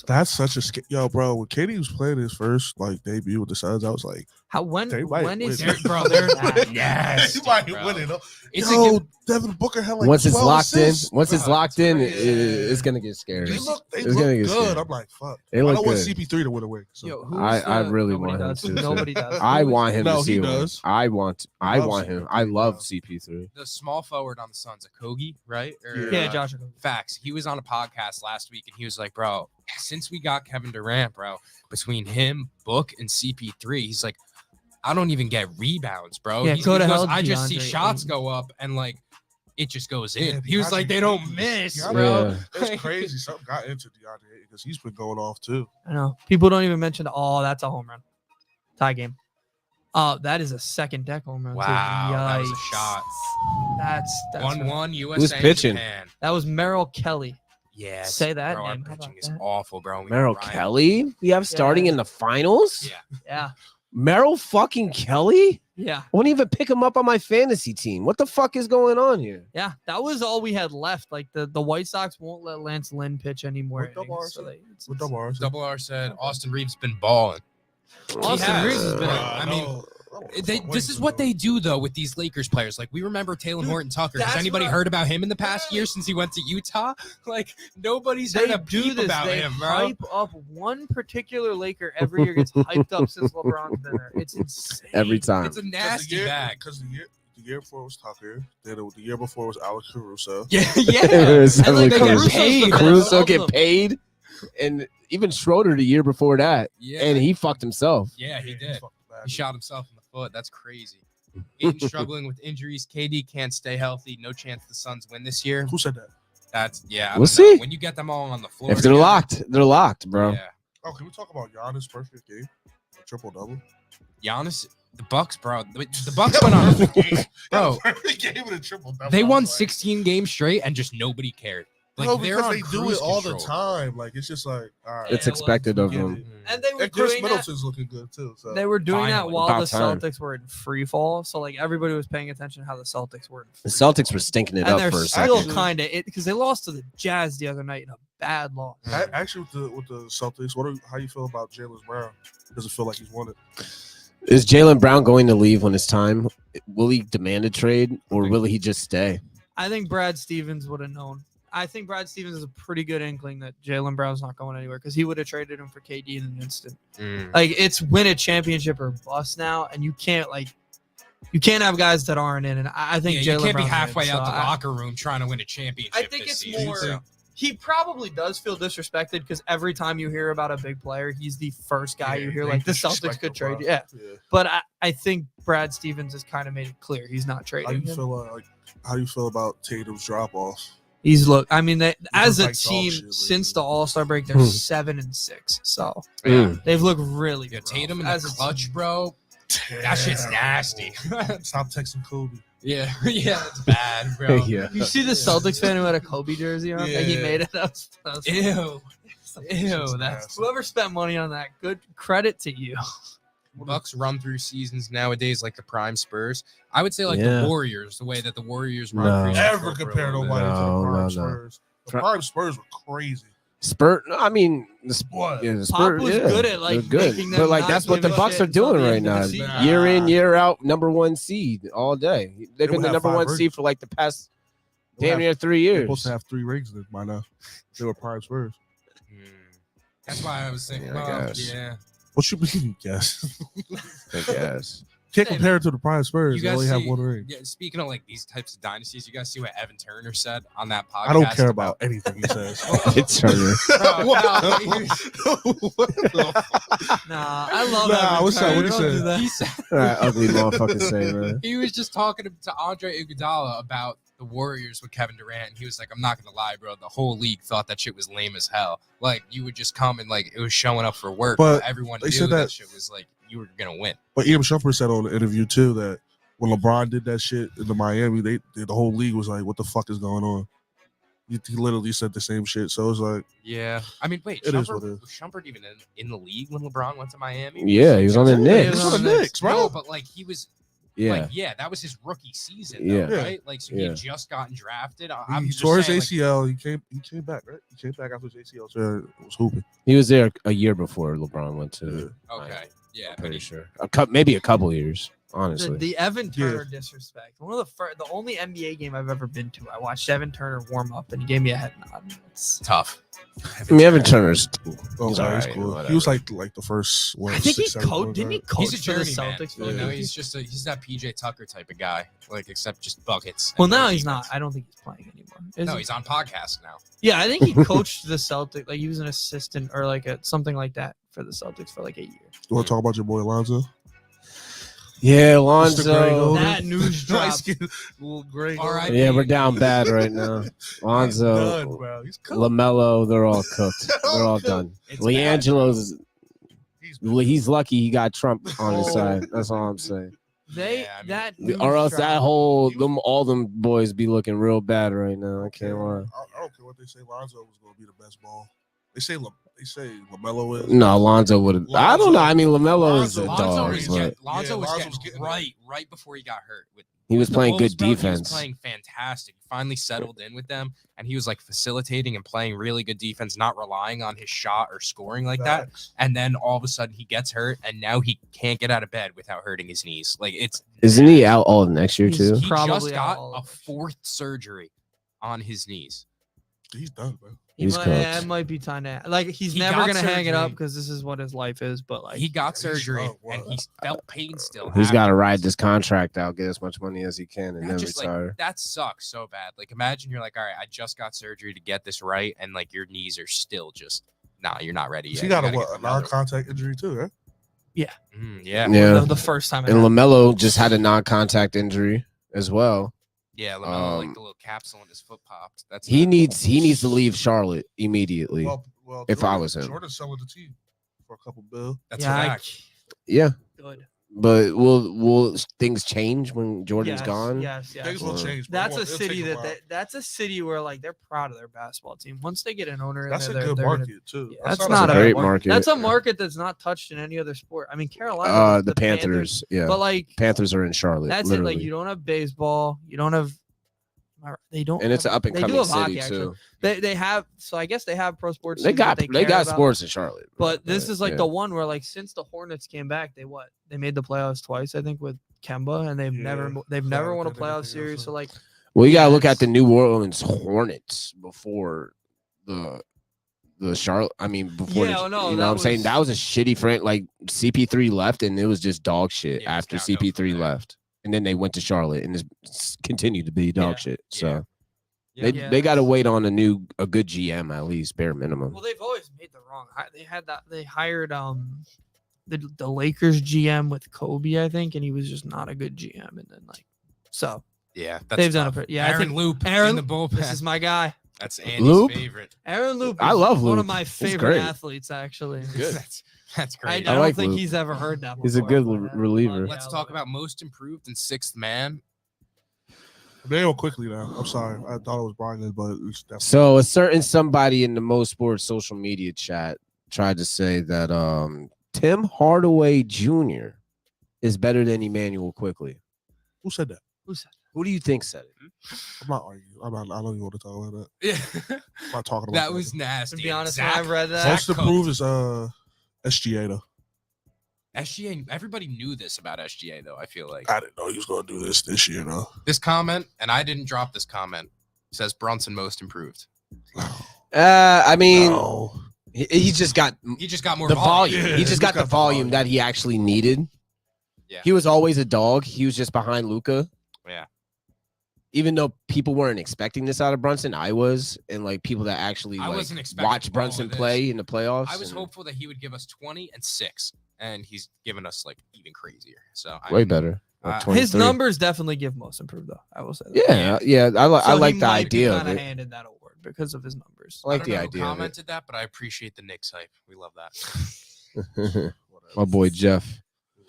that's such a yo, bro. When KD was playing his first like debut with the Suns, I was like, When They might when is win. Bro, they're He nasty, might bro. win it. It's Yo, Devin Booker had like Once it's 12 locked assists. in, Yeah. it's gonna get scary. They It's look gonna good. get scary. I'm like, fuck. They I look don't want good. CP3 to win away. So. Yo, who's I really nobody want him does. to. Nobody does. I Who is- want him No, to see he a win. does. I want Loves him. CP3, I love bro. CP3. the small forward on the Suns, Okogie, right? Or, Yeah, Josh. Facts. He was on a podcast last week and he was like, bro, since we got Kevin Durant, bro, between him, Book, and CP3, he's like, I don't even get rebounds, bro. Yeah, He go to goes, hell, I just see DeAndre shots Ayton. go up and like it just goes in. Yeah, He was like, DeAndre they don't Ayton. miss, Yeah. bro. It's crazy. Something got into DeAndre because he's been going off too. I know. People don't even mention. Oh, that's a home run. Tie game. That is a second deck home run. too. Wow, that was a Yikes. shot. That's 1-1 USA. pitching? Japan. That was Merrill Kelly. Yeah, Say that bro, our name. How pitching about is that? awful, bro. We got Merrill Ryan- Kelly, we have starting Yeah. in the finals. Yeah. Yeah. Merrill fucking Kelly. Yeah. I won't even pick him up on my fantasy team. What the fuck is going on here? Yeah. That was all we had left. Like the White Sox won't let Lance Lynn pitch anymore. What double innings, R so said? it's- With double R. Double R said Austin Reeves been balling. Austin has. Reeves has been. I mean, this is what they do though with these Lakers players. Like we remember Taylor Horton Tucker. Has that's anybody what- heard about him in the past year since he went to Utah? Like nobody's They heard a do peep this. about They him, bro. hype up one particular Laker every year. Gets hyped up since LeBron's been there. It's insane. Every time. It's a nasty bag. Because the year before was Tucker. Then the year before was Alex Caruso. Yeah, It was And, like, definitely Caruso's Caruso. the best Caruso of get them. paid, and even Schroeder the year before that, yeah, and he fucked himself. yeah, he did. fucking bad. He shot himself in the foot. That's crazy. Aiton struggling with injuries. KD can't stay healthy. No chance the Suns win this year. Who said that? That's yeah. I We'll don't know. see. When you get them all on the floor. If they're together, locked, bro. Yeah. Oh, can we talk about Giannis' perfect game? Triple double. Giannis, the Bucks, bro. The Bucks went on. Bro, perfect game with a triple double. they won 16 games straight and just nobody cared. Like no, they're because on they do cruise it all control. the time. Like it's just like, all right. It's Yeah, expected well, of we get them. it. And they were And Chris doing that. Middleton's looking good too. So They were doing that Finally. while About the time. Celtics were in free fall. So like everybody was paying attention to how the Celtics were in The free Celtics fall. were stinking it And up they're for a still second. kind of it because they lost to the Jazz the other night in a bad loss. Actually, with the Celtics, how you feel about Jalen Brown? Does it feel like he's won it? Is Jalen Brown going to leave when it's time? Will he demand a trade, or will he just stay? I think Brad Stevens would have known. I think Brad Stevens is a pretty good inkling that Jalen Brown's not going anywhere because he would have traded him for KD in an instant. Like it's win a championship or bust now, and you can't have guys that aren't in. And I think Yeah, Jalen you can't be Brown's halfway in, out so the locker room trying to win a championship. I think this it's season, more. so. He probably does feel disrespected because every time you hear about a big player, he's the first guy you hear they like the disrespect Celtics could him, trade. bro. Yeah, Yeah. but I think Brad Stevens has kind of made it clear he's not How trading. you him. feel how you feel about Tatum's drop off? He's I mean, as a like dog team shit lately. since the All-Star break, they're 7-6. So Yeah. they've looked really Yeah, rough Tatum in as the a clutch, team. bro. That shit's nasty. Stop texting Kobe. yeah, that's bad, bro. Yeah. You see the Celtics fan who had a Kobe jersey on? That he Yeah. made it. That was Ew. Ew, that's nasty. whoever spent money on that. Good credit to you. Bucks run through seasons nowadays like the prime Spurs. I would say like Yeah. the Warriors, the way that the Warriors run No. through. Never for a compare little bit. nobody to the No, prime no. Spurs. The prime Spurs were crazy. I mean, What? the Pop Spurs, was yeah, good at, like, they're good. making them But like not that's what the give a Bucks shit are until doing the right end of now. the season. Year in, year out, number one seed all day. They've been would the have number 5 one rings. seed for like the past They damn have- near 3 They're years. supposed to have 3 rings then by now. They were prime Spurs. That's why I was thinking, Yeah, I well, guess. yeah. What you mean, guess? I guess. Can't compare it to the prime Spurs. You They guys only have see- 1 ring. Yeah, speaking of like these types of dynasties, you guys see what Evan Turner said on that podcast? I don't care about anything he says. It's Turner. Bro, What? no, he was- What the Nah, I love Nah, that. what's that? What'd he say? he said All right, ugly motherfucker say, man. he was just talking to Andre Iguodala about the Warriors with Kevin Durant, and he was like, "I'm not gonna lie, bro. The whole league thought that shit was lame as hell. Like you would just come and like it was showing up for work, But but everyone they knew said that that- shit was like you were gonna win." But Ian Shumpert said on the interview too that when LeBron did that shit in the Miami, the whole league was like, "What the fuck is going on?" He literally said the same shit. So it's like, Yeah, I mean, wait, It is Shumpert, what it is. was Shumpert even in the league when LeBron went to Miami? Yeah, he was on the Yeah, Knicks. he was it's on on the the Knicks, bro. No, but like he was, Yeah. like, yeah, that was his rookie season, Yeah. though, Yeah. right? Like, so Yeah. he had just gotten drafted. I'm he just tore his saying, like, ACL. He came back, right? He came back after his ACL. So it was hooping. He was there a year before LeBron went to. okay, Yeah, I'm pretty sure. Maybe a couple years, honestly. The Evan Turner disrespect. One of the only NBA game I've ever been to. I watched Evan Turner warm up, and he gave me a head nod. It's tough. I mean, Evan Turner's. Oh, He's he's alright, cool. whatever. He was like the first. I think he 6-7 coached. Didn't he coach He's a for the journeyman. Celtics? You know, he's that PJ Tucker type of guy, like except just buckets. Well, and now no he's not. defense. I don't think he's playing anymore. Is No, he? he's on podcast now. Yeah, I think he coached the Celtics. Like he was an assistant or like something like that for the Celtics for like 8 years. You want to talk about your boy Lonzo? Yeah, Mr. Greg Lonzo. Oden. That news drop. Little Greg. All right. Yeah, we're down bad right now. Lonzo, Done, bro. He's cooked. LaMelo, they're all cooked. They're all done. It's LiAngelo's. He's He's lucky he got Trump on his Oh. side. That's all I'm saying. They Yeah, I mean, that news Or else drop- that whole all them boys be looking real bad right now. I can't lie. I don't care what they say. Lonzo was going to be the best ball. They say LaMelo is. No, Lonzo would. I don't know. I mean, LaMelo is a Lonzo dog, was, but Lonzo was Lonzo was getting getting right before he got hurt. he was the playing Bulls, good bro, He defense. was playing fantastic. He finally settled in with them, and he was like facilitating and playing really good defense, not relying on his shot or scoring like that. And then all of a sudden he gets hurt, and now he can't get out of bed without hurting his knees. Like Isn't he out all next year too? he Probably just got all a of it. 4th surgery on his knees. He's done, bro. He's Yeah, cooked. it might be time to like he's He never got gonna hang it up surgery. because this is what his life is. But like He got surgery, oh, wow. and he felt pain still. He's got to afterwards. ride this contract out, get as much money as he can, and That then just, like, retire. that sucks so bad. Like, imagine you're like, all right, I just got surgery to get this right, and like your knees are still just, nah, you're not ready yet. He You got gotta a get another one. non-contact injury too, right? Yeah. Yeah. the first time. And LaMelo just had a non-contact injury as well. Yeah, LaMelo, like Um, the little capsule in his foot popped. That's He not- needs to leave Charlotte immediately. Well, If I was him. Jordan's selling the team for a couple bill. That's yeah, a I- fact. Yeah, good. but will things change when Jordan's Yes, gone? Yes, Things yes. will change. bro. That's a It'll city take a while. that's a city where like they're proud of their basketball team. Once they get an owner, in That's a there, good they're gonna- market too. Yeah, that's That's not a a great bad market. That's a market that's not touched in any other sport. I mean, Carolina, The Panthers. Yeah, but like Panthers are in Charlotte. that's literally. it. Like you don't have baseball, you don't have. They don't, and it's an up and they do coming have hockey, city actually. too. They have, so I guess they have pro sports. They teams that got care about. sports in Charlotte. But this is like yeah. the one where like since the Hornets came back, they made the playoffs twice, I think, with Kemba, and they've Yeah, never won a and playoff everything series. else. So like Well, you gotta look Yes. at the New Orleans Hornets before the Charlotte. I mean, before Yeah, the, no, you know that what I'm saying? was- That was a shitty friend. Like CP3 left, and it was just dog shit Yeah, it was after downhill from CP3 there. left, and then they went to Charlotte, and it's continued to be dog Yeah. shit. Yeah. So Yeah. Yeah, they got to that's- wait on a good GM at least, bare minimum. well, they've always made the wrong. They hired the Lakers GM with Kobe, I think, and he was just not a good GM. And then like so Yeah, that's they've done tough. it. Yeah, I Aaron think Loop Aaron- in the bullpen. this is my guy, That's Andy's Loop? favorite. Aaron Loop. I is love one Loop. of my He's favorite great. athletes, actually. Good. That's I great. don't like think Loop. he's ever heard that. He's a before, good but, reliever. Let's talk about most improved and sixth man. They go quickly now. I'm sorry. I thought it was Brian, but it's definitely. So a certain somebody in the MoSports social media chat tried to say that Tim Hardaway Jr. is better than Emmanuel Quickly. Who said that? Who said? Who do you think said it? I'm not arguing. I don't even want to talk about that. Yeah, I'm not talking about that was To nasty. be honest, Zach- when I read that, Most Zach improved is SGA though. SGA. Everybody knew this about SGA though. I feel like I didn't know he was gonna do this year though. this comment, and I didn't drop this comment. Says Brunson most improved. I mean, No. he just got He just got more the volume. Yeah, he he's just got the got the volume volume. that he actually needed. Yeah. He was always a dog. He was just behind Luka. Yeah. Even though people weren't expecting this out of Brunson, I was, and like people that actually I like wasn't expecting watch all Brunson of this. play in the playoffs. I was and hopeful that he would give us 20 and 6, and he's given us like even crazier. So I way mean, better. Like his 23. numbers definitely give most improved, though. I will say that. Yeah. I So like he the might be idea of kinda it. handed that award because of his numbers. I like don't the know who idea of it. commented that, but I appreciate the Knicks hype. We love that. My boy Jeff.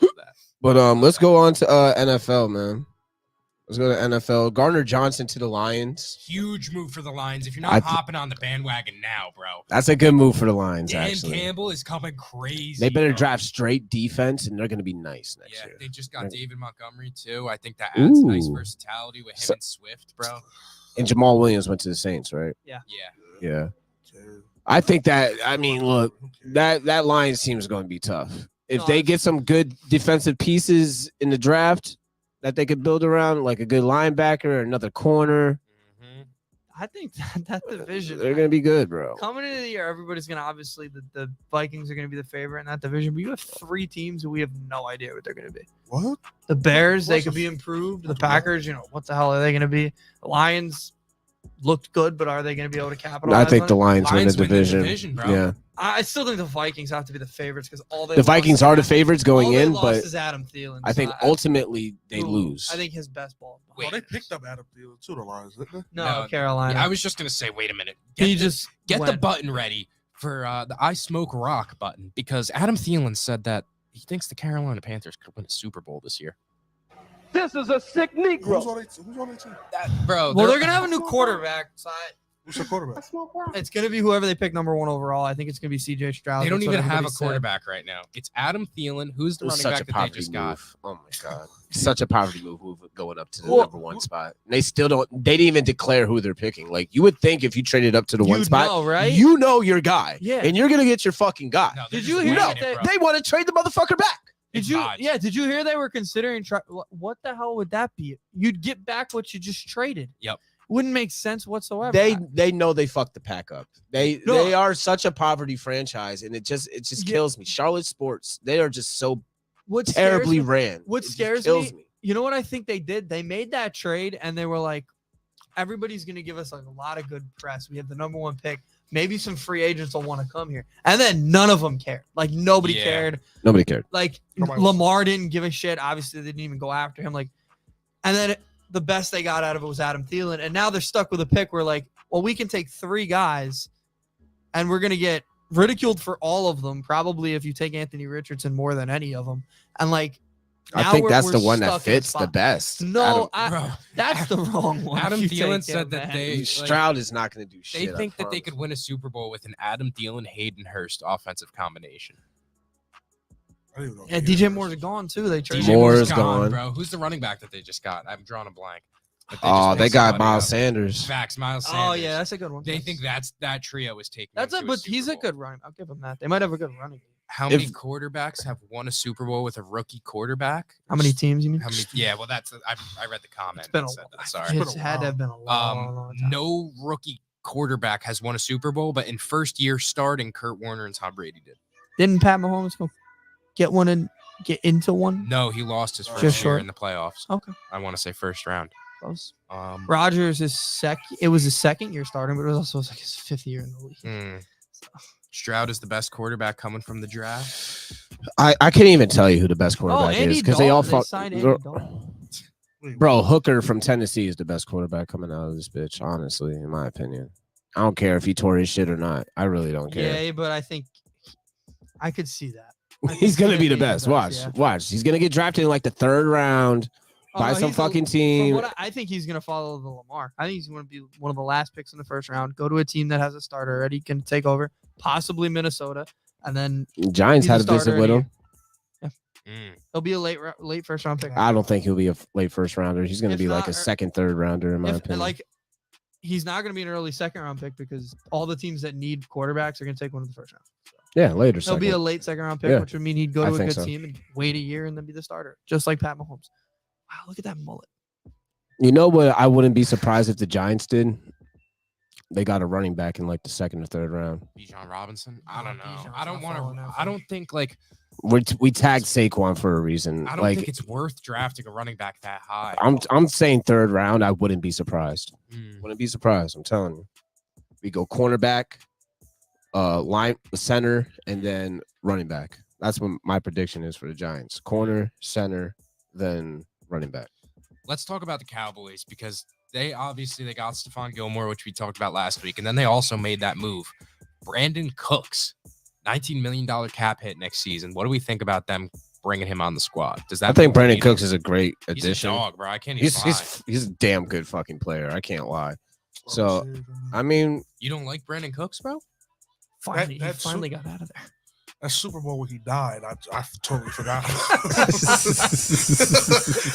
We love that. But let's go on to NFL, man. Let's go to NFL. Gardner Johnson to the Lions. Huge move for the Lions. If you're I not th- hopping on the bandwagon now, bro. That's a good move for the Lions, Dan actually. Campbell is coming crazy. They better bro. draft straight defense, and they're going to be nice next Yeah, year. they just got They're- David Montgomery too. I think that adds nice Ooh. versatility with him So- and Swift, bro. And Jamal Williams went to the Saints, right? Yeah. Yeah. I think that, I mean, look, that Lions team is going to be tough. if they get some good defensive pieces in the draft that they could build around, like a good linebacker or another corner, I think that division, they're going to be good, bro. Coming into the year, everybody's going to obviously the Vikings are going to be the favorite in that division. But you have 3 teams who we have no idea what they're going to be. What? The Bears, they could be improved. The Packers, what the hell are they going to be? The Lions looked good, but are they going to be able to capitalize? I think on the it? Lions win the division. Bro. Yeah. I still think the Vikings have to be the favorites because the Vikings are the favorites going in, but is Adam Thielen. I think ultimately they lose. I think his best ball. Oh, they picked up Adam Thielen to the Lions, didn't they? No, Carolina. Yeah, I was just gonna say, wait a minute. He Get went. the button ready for the I Smoke Rock button because Adam Thielen said that he thinks the Carolina Panthers could win a Super Bowl this year. This is a sick Negro. Who's on their team? Bro, Well, they're gonna have a new quarterback. So Who's their quarterback? it's gonna be whoever they pick number 1 overall. I think it's gonna be CJ Stroud. they don't That's even what have a everybody said. quarterback right now. It's Adam Thielen, who's the It was running such back a that they poverty just move. got. Oh my god, such a poverty move going up to the Well, number 1 spot. And they still don't. They didn't even declare who they're picking. Like you would think if you traded up to the 1 You'd spot, know, right? you know your guy, Yeah. and you're gonna get your fucking guy. No, they're Did just you hear winging that it, bro. They want to trade the motherfucker back. It's Did you? odds. Yeah. Did you hear they were considering? What the hell would that be? You'd get back what you just traded. Yep. Wouldn't make sense whatsoever. They know they fucked the pack up. They No. are such a poverty franchise, and it just kills me. Charlotte sports, they are just so what terribly scares me, ran. What It just scares kills me, you know what I think they did? They made that trade and they were like, everybody's gonna give us like a lot of good press. We have the number 1 pick. Maybe some free agents will want to come here, and then none of them cared. Like nobody Yeah. cared. Nobody cared. Like Nobody- Lamar didn't give a shit. Obviously, they didn't even go after him. Like, and then the best they got out of it was Adam Thielen, and now they're stuck with a pick where like, well, we can take 3 guys, and we're gonna get ridiculed for all of them. Probably if you take Anthony Richardson more than any of them, and like, I now think that's we're the one that stuck in a fits the spot. best. No, Bro, that's the wrong one. Adam You Thielen take said him, that man. they Stroud is not going to do shit. they think that they could win a Super Bowl with an Adam Thielen Hayden Hurst offensive combination. I didn't even know. And DJ Moore's gone too. They traded DJ him. Moore's Moore's gone. bro. Who's the running back that they just got? I'm drawing a blank. But Oh, just they picked got somebody Miles up. Sanders. Facts, Miles Oh Sanders. yeah, that's a good one. They think that trio is taking. That's them a to but Super he's a Bowl. good running. I'll give him that. They might have a good running. How many If- quarterbacks have won a Super Bowl with a rookie quarterback? How many teams you mean? How many? Yeah, well, that's I read the comment. It's been a that said while. that, sorry. It's had to have been a long time. No rookie quarterback has won a Super Bowl, but in first year starting, Kurt Warner and Tom Brady did. Didn't Pat Mahomes go get one and get into one? No, he lost his first Just year short. in the playoffs. Okay, I want to say first round. close. Rodgers Rodgers is second. It was his second year starting, but it was also like his 5th year in the league. Stroud is the best quarterback coming from the draft. I can't even tell you who the best Oh, quarterback Andy is because they all Dalton. fought. Signed Andy Dalton. Bro, Hooker from Tennessee is the best quarterback coming out of this bitch, honestly, in my opinion. I don't care if he tore his shit or not. I really don't care. Yeah, but I think I could see that. I could He's see going to him be the being best. Watch. yeah. Watch. He's going to get drafted in like the 3rd round Oh, by no, some he's a- fucking from team. what I think he's going to follow the Lamar. I think he's going to be one of the last picks in the 1st round. Go to a team that has a starter already, can take over, possibly Minnesota, and then Giants he's a had a visit starter with in a him. he'll be a late 1st round pick. I don't think he'll be a late 1st rounder. He's going to If be like not, a 2nd, 3rd rounder, in my If, opinion. like, he's not going to be an early 2nd round pick because all the teams that need quarterbacks are going to take one in the 1st round. yeah, later. He'll be a late 2nd round pick, Yeah, which would mean he'd go I to a think good so. team and wait a year and then be the starter, just like Pat Mahomes. Wow, look at that mullet. You know what? I wouldn't be surprised if the Giants did. They got a running back in like the 2nd or 3rd round. Bijan Robinson. I don't know. Bijan's I don't not want falling to. out for I me. don't think like. We tagged Saquon for a reason. I don't Like think it's worth drafting a running back that high. I'm saying 3rd round. I wouldn't be surprised. Mm. Wouldn't be surprised. I'm telling you. We go cornerback, line center, and then running back. That's what my prediction is for the Giants. Corner, center, then running back. Let's talk about the Cowboys because they got Stephon Gilmore, which we talked about last week, and then they also made that move. Brandon Cooks, $19 million cap hit next season. What do we think about them bringing him on the squad? Does that? I think Brandon mean- Cooks is a great He's addition. a dog, bro. I can't even lie. He's a damn good fucking player. I can't lie. So I mean, You don't like Brandon Cooks, bro? Finally, that's he finally got out of there. that Super Bowl when he died, I totally forgot.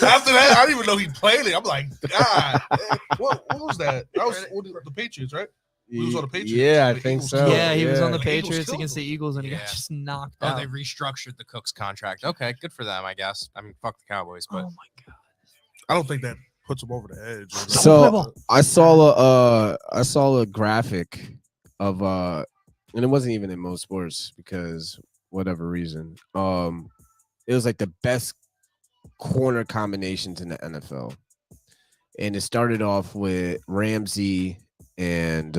After that, I didn't even know he played it. I'm like, God, man, what was that? That was the Patriots, right? He was on the Patriots. Yeah, I The think Eagles so. killed Yeah, he was on the The Eagles Patriots killed against him. the Eagles, and he got Yeah. just knocked Oh, out. they restructured the Cooks contract. Okay, good for them, I guess. I mean, fuck the Cowboys, but Oh my god. I don't think that puts him over the edge. So I saw a graphic of and it wasn't even in MoSports because whatever reason. It was like the best corner combinations in the NFL. And it started off with Ramsey and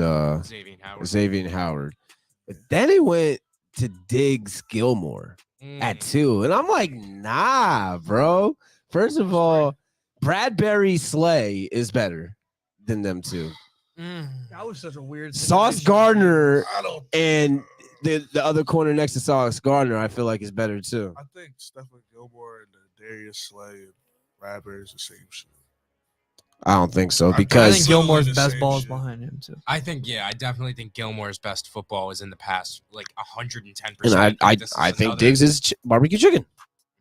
Xavier Howard. But then it went to Diggs Gilmore at 2. And I'm like, nah, bro. First of all, Bradbury Slay is better than them two. That was such a weird Sauce situation. Gardner I don't. and the other corner next to Sauce Gardner, I feel like is better too. I think Stephen Gilmore and Darius Slay and Bradbury is the same shit. I don't think so I I because think Gilmore's the best same ball is shit. behind him too. I definitely think Gilmore's best football is in the past, like 110%. and I think Diggs is barbecue chicken.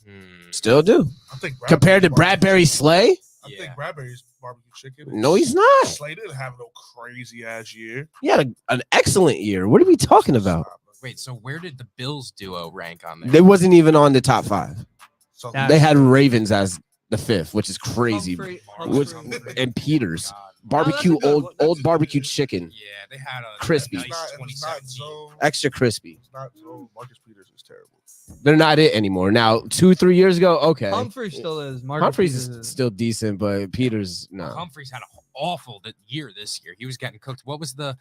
Hmm. Still do. I think Compared to Bradbury's Bradbury Slay? I Yeah. think Bradbury's barbecue chicken. No, he's not. Slay didn't have no crazy ass year. He had an excellent year. What are we talking about? Wait, so where did the Bills duo rank on there? They wasn't even on the top 5. So That- They had Ravens as the 5th, which is crazy. Humphrey- Which, Humphrey. and Peters. God. Barbecue, No, that's a good one. old barbecue chicken. Yeah, they had a Crispy. nice it's not 2017. zone. Extra crispy. It's not zone. Marcus Peters is terrible. They're not it anymore. Now, 2-3 years ago, okay. Humphrey still is. Marcus Humphreys Peters is still decent, but Peters, no. Humphreys had an awful year this year. He was getting cooked. What was the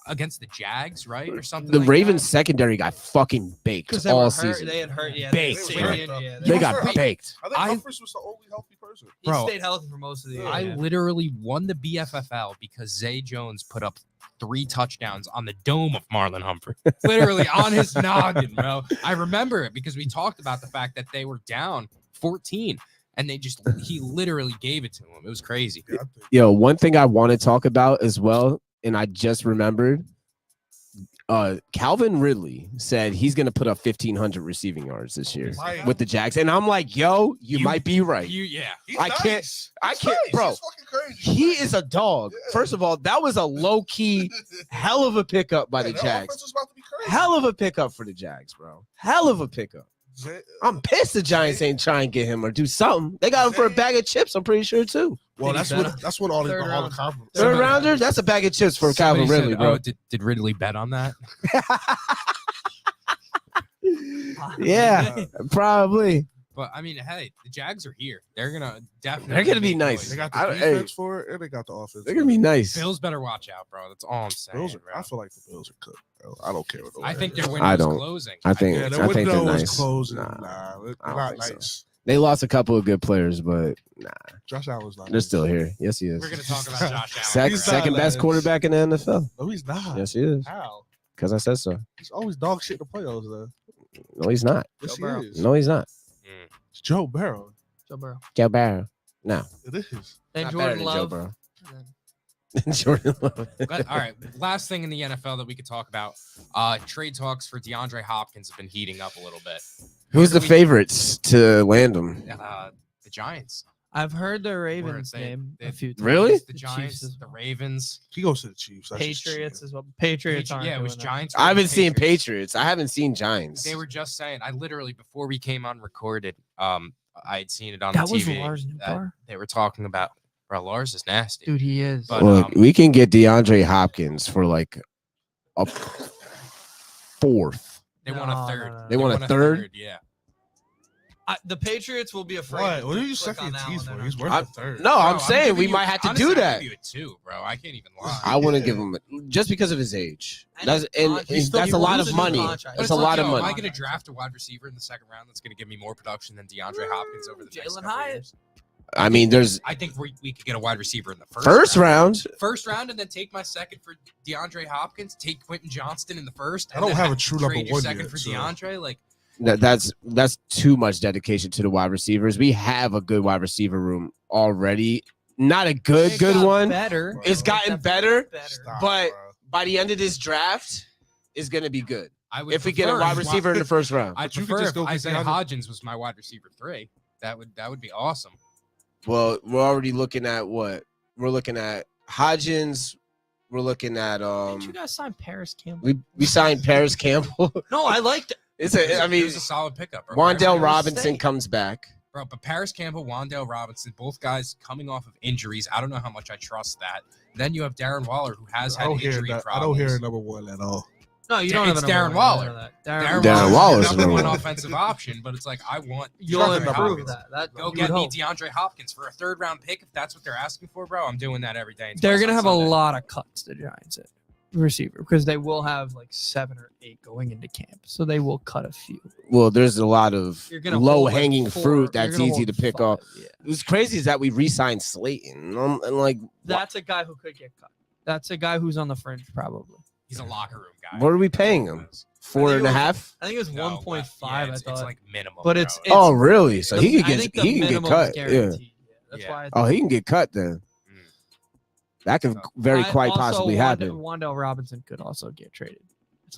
against the Jags, right, or something? The like Ravens that? secondary got fucking baked because they all were hurt. season. They had hurt. Yeah, Baked, they, bro. They he got Wait. baked. I think I- Humphries was the only healthy person. Bro, stayed healthy for most of the year. I yeah. literally won the BFFL because Zay Jones put up 3 touchdowns on the dome of Marlon Humphrey, literally on his noggin, bro. I remember it because we talked about the fact that they were down 14 and he literally gave it to him. It was crazy. Yeah, I think. Yo, one thing I want to talk about as well, and I just remembered, Calvin Ridley said he's going to put up 1,500 receiving yards this year Might. with the Jags. And I'm like, yo, you might be right. Yeah. He's I can't- nice. I He's can't- nice. bro, He's fucking crazy. He is a dog. Yeah. First of all, that was a low-key hell of a pickup by the Their Jags. offense is about to be crazy. Hell of a pickup for the Jags, bro. Hell of a pickup. I'm pissed the Giants ain't try and get him or do something. They got him for a bag of chips, I'm pretty sure, too. Well, Think that's he's what all the Third round. compliments. Third rounder? That's a bag of chips for Calvin Somebody Ridley, said, bro. "Oh, did Ridley bet on that?" Yeah, probably. But I mean, hey, the Jags are here. They're gonna definitely. They're gonna be make nice. noise. They got I- the hey. defense for it, and they got the offense. They're gonna be nice. Bills better watch out, bro. That's all I'm saying. Bills bro. I feel like the Bills are cooked. Bro. I don't care what the I think their I window's don't. closing. I think yeah, the I think window they're is nice. closing. Nah, They're I don't not think so. nice. They lost a couple of good players, but Josh Allen's not. they're nice. still here. Yes, he is. We're gonna talk about Josh Allen. Second, He's not second best nice. quarterback in the NFL. No, he's not. Yes, he is. How? Because I said so. He's always dog shit in the playoffs, though. No, he's not. Yes, he Burrow. is. No, he's not. It's Joe Burrow. Joe Burrow. Joe Barrow. No. It is. And Not better Jordan than Love. Joe Burrow. And then- Jordan Love. But, all right, last thing in the NFL that we could talk about: trade talks for DeAndre Hopkins have been heating up a little bit. Who's the favorites to land him? The Giants. I've heard the Ravens they- name they- a few times. Really? The Chiefs Giants, as the well. Ravens. He goes to the Chiefs. That's just Patriots cheating. as well. Patriots aren't. Yeah, it was doing that. Giants. I haven't seen Patriots. Patriots. I haven't seen Giants. They were just saying. I literally before we came on recorded, I had seen it on That the was TV. Lars that Newbar? They were talking about. Bro, Lars is nasty. Dude, he is. But, Look, we can get DeAndre Hopkins for like a fourth. They want a No, third. no, no, They want a third? Yeah. The Patriots will be afraid. What? to What are you click sucking on your that teeth one. for? They're He's not- worth I- a third. No, Bro, I'm saying giving we you- might have to honestly, do I'm that. giving you a 2, bro. I can't even lie. I wouldn't give him just because of his age. And That's his and contract. He's still- that's he a lot wants of a new money. contract. But That's it's a like, lot of yo, money. Am I going to draft a wide receiver in the second round that's going to give me more production than DeAndre Hopkins over the next Jalen couple Hyatt. years? I mean, there's I think we could get a wide receiver in the first round. First round, and then take my second for DeAndre Hopkins. Take Quentin Johnston in the first. I and don't then have a true trade number your one second yet, for so- DeAndre. Like, That's too much dedication to the wide receivers. We have a good wide receiver room already. Not a good It got one. Better. It's gotten better, Stop, but bro. by the end of this draft, it's gonna be good. I would If we get a prefer- wide receiver in the first round. I'd But you could prefer just if go get Isaiah DeAndre. Hodgins was my wide receiver 3. That would be awesome. Well, we're already looking at what? We're looking at Hodgins, we're looking at Did you guys sign Paris Campbell? we signed Paris Campbell. No, I liked it. I It mean, was a solid pickup. Bro. Wandale Robinson Robinson comes back. Bro, but Paris Campbell, Wandale Robinson, both guys coming off of injuries. I don't know how much I trust that. Then you have Darren Waller, who has had injury problems. I don't hear number one at all. No, you don't have It's a number Darren one. Waller. Darren Waller's the number one number offensive option, but it's like I want You'll DeAndre improve Hopkins. that. Go get me DeAndre Hopkins for a 3rd round pick if that's what they're asking for, bro. I'm doing that every day. They're gonna have a lot of cuts, the Giants at receiver, because they will have like 7 or 8 going into camp, so they will cut a few. Well, there's a lot of You're gonna low hold, like, hanging 4. fruit You're that's gonna easy hold to pick 5, off. yeah. What's crazy is that we re-signed Slayton. And like, That's a guy who could get cut. That's a guy who's on the fringe, probably. He's a locker room guy. what are we paying him? 4.5? I think it was No, 1.5. yeah, I thought, it's like minimum. but bro. it's Oh, really? So he I can think get the he can get minimum is cut. Yeah. guaranteed. That's Yeah. why. Oh, he can get cut then. Mm. That could very quite possibly happen. Wandale Robinson could also get traded.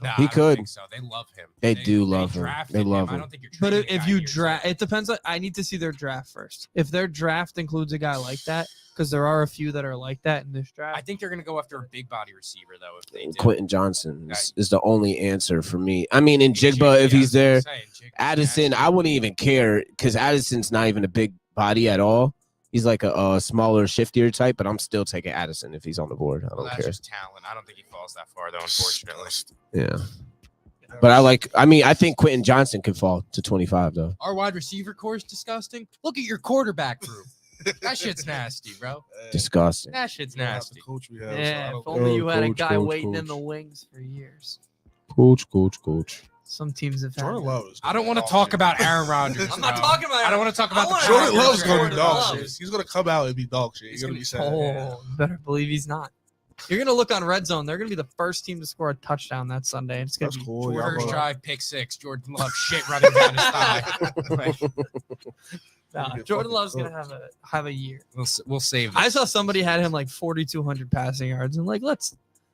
Nah, He I don't could. think so. They love him. They do love him. drafted They love I him. don't think you're But trading a if guy you year draft, 2. it depends. I need to see their draft first. If their draft includes a guy like that, because there are a few that are like that in this draft. I think they're gonna go after a big body receiver though. If they do. Quentin Johnson Okay. is the only answer for me. I mean, in Jigba, if Yeah, he's there, I was gonna say, Jigba, Addison, Jackson. I wouldn't even care because Addison's not even a big body at all. He's like a smaller, shiftier type, but I'm still taking Addison if he's on the board. I Well, don't that's care. just talent. I don't think he falls that far though, unfortunately. Yeah. But I think Quentin Johnson could fall to 25 though. Our wide receiver core is disgusting. Look at your quarterback room. That shit's nasty, bro. Disgusting. That shit's We don't have nasty. the coach we have, so I Yeah, don't if know. only you had a Coach, guy coach, waiting in coach. the wings for years. Coach. Some teams have had Jordan that. Love is I don't want to dog talk shit. about Aaron Rodgers. I'm not bro. talking about. I don't want to talk about the wanna- Jordan Love's gonna be Jordan dog Love. shit. He's gonna come out and be dog shit. He's You're gonna gonna be be sad. Oh, you better believe he's not. You're gonna look on Red Zone. They're gonna be the first team to score a touchdown that Sunday. It's gonna That's be cool. Y'all Jordan First gonna- Love. drive, pick 6. Jordan Love shit running down his thigh. Like, Nah, Get Jordan fucking Love's cooked. gonna have a year. we'll save I this. saw somebody had him like 4,200 passing yards, and like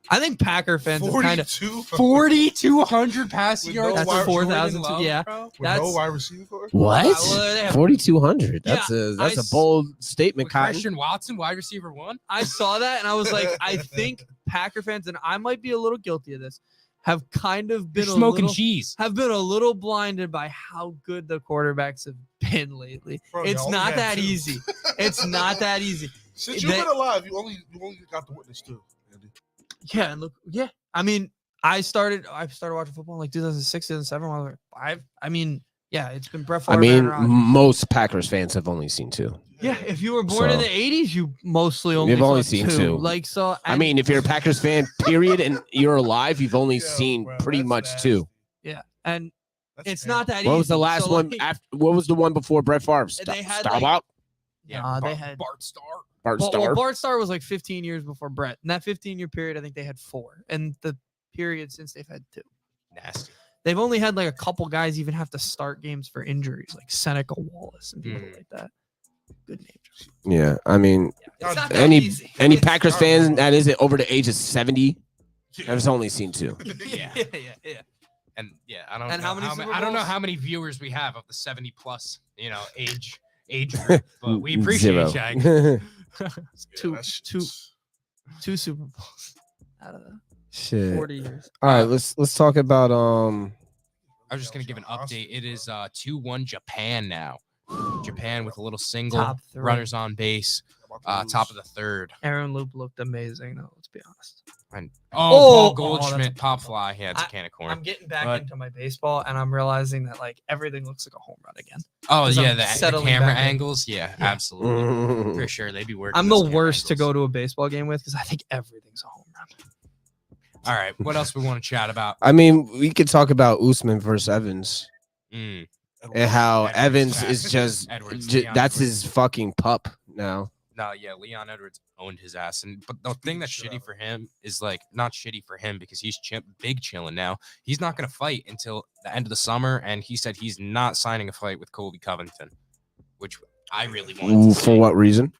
I think Packer fans have kind of 42 4,200 passing With yards. no That's wide- 4,000. Jordan Love, Yeah, bro. with that's- no wide receiver core. What? Well, they have- 4,200. Yeah, That's I a bold statement, With Cotton. Christian Watson, wide receiver 1. I saw that and I was like, I think Packer fans, and I might be a little guilty of this, have kind of You're been smoking a little, cheese. have been a little blinded by how good the quarterbacks have been lately. Bro, It's y'all only not had that 2. easy. It's not that easy. Since you've They- been alive, you only got to witness 2. Andy. Yeah, and look, yeah. I mean, I started watching football in like 2006, 2007 when I was like 5. I mean, yeah, it's been Brett Favre. I mean, Aaron Rodgers. most Packers fans have only seen 2. Yeah, if you were born in So- the 80s, you mostly only You've only saw seen 2. 2. Like, so I mean, if you're a Packers fan, period, and you're alive, you've only Yo, seen bro, pretty that's much nasty. 2. yeah, and That's it's terrible. not that easy. What was the last So, one like, after? What was the one before Brett Favre? They had, Stop like- out. Nah, they had Bart Starr. Bart well, Starr. Bart Starr was like 15 years before Brett. In that 15-year period, I think they had 4. And the period since they've had 2. Nasty. They've only had like a couple guys even have to start games for injuries, like Seneca Wallace and people like that. Good name. Yeah, I mean, It's not that any easy. any It's- Packers fans that isn't over the age of 70 Yeah. has only seen 2. Yeah. yeah. And yeah, I don't And know how many Super I don't know Bowls? how many viewers we have of the 70 plus, age group, but we appreciate you. Zero. Two- that's- Two Super Bowls out of the Shit. 40 years. All right, let's talk about I was just gonna give an update. It is 2-1 Japan now. Japan with a little single, Top 3. runners on base, top of the 3rd. Aaron Loop looked amazing, though. Let's be honest. And Oh, Paul that's Goldschmidt, a pop fly. Yeah, it's a I- can of corn. I'm getting back But- into my baseball, and I'm realizing that like everything looks like a home run again. Oh 'cause yeah, I'm the settling camera back in. angles. Yeah, Yeah. absolutely. For sure, they'd be working. I'm the those camera worst to angles. go to a baseball game with because I think everything's a home run. All right, what else we want to chat about? I mean, we could talk about Usman versus Evans Mm, and how Edwards Evans back. is just Edwards, Leon that's Edwards. his fucking pup now. No, yeah, Leon Edwards owned his ass, but the thing that's shitty for him is like not shitty for him because he's big chilling now. He's not gonna fight until the end of the summer, and he said he's not signing a fight with Colby Covington, which I really wanted Ooh, to for see. what reason?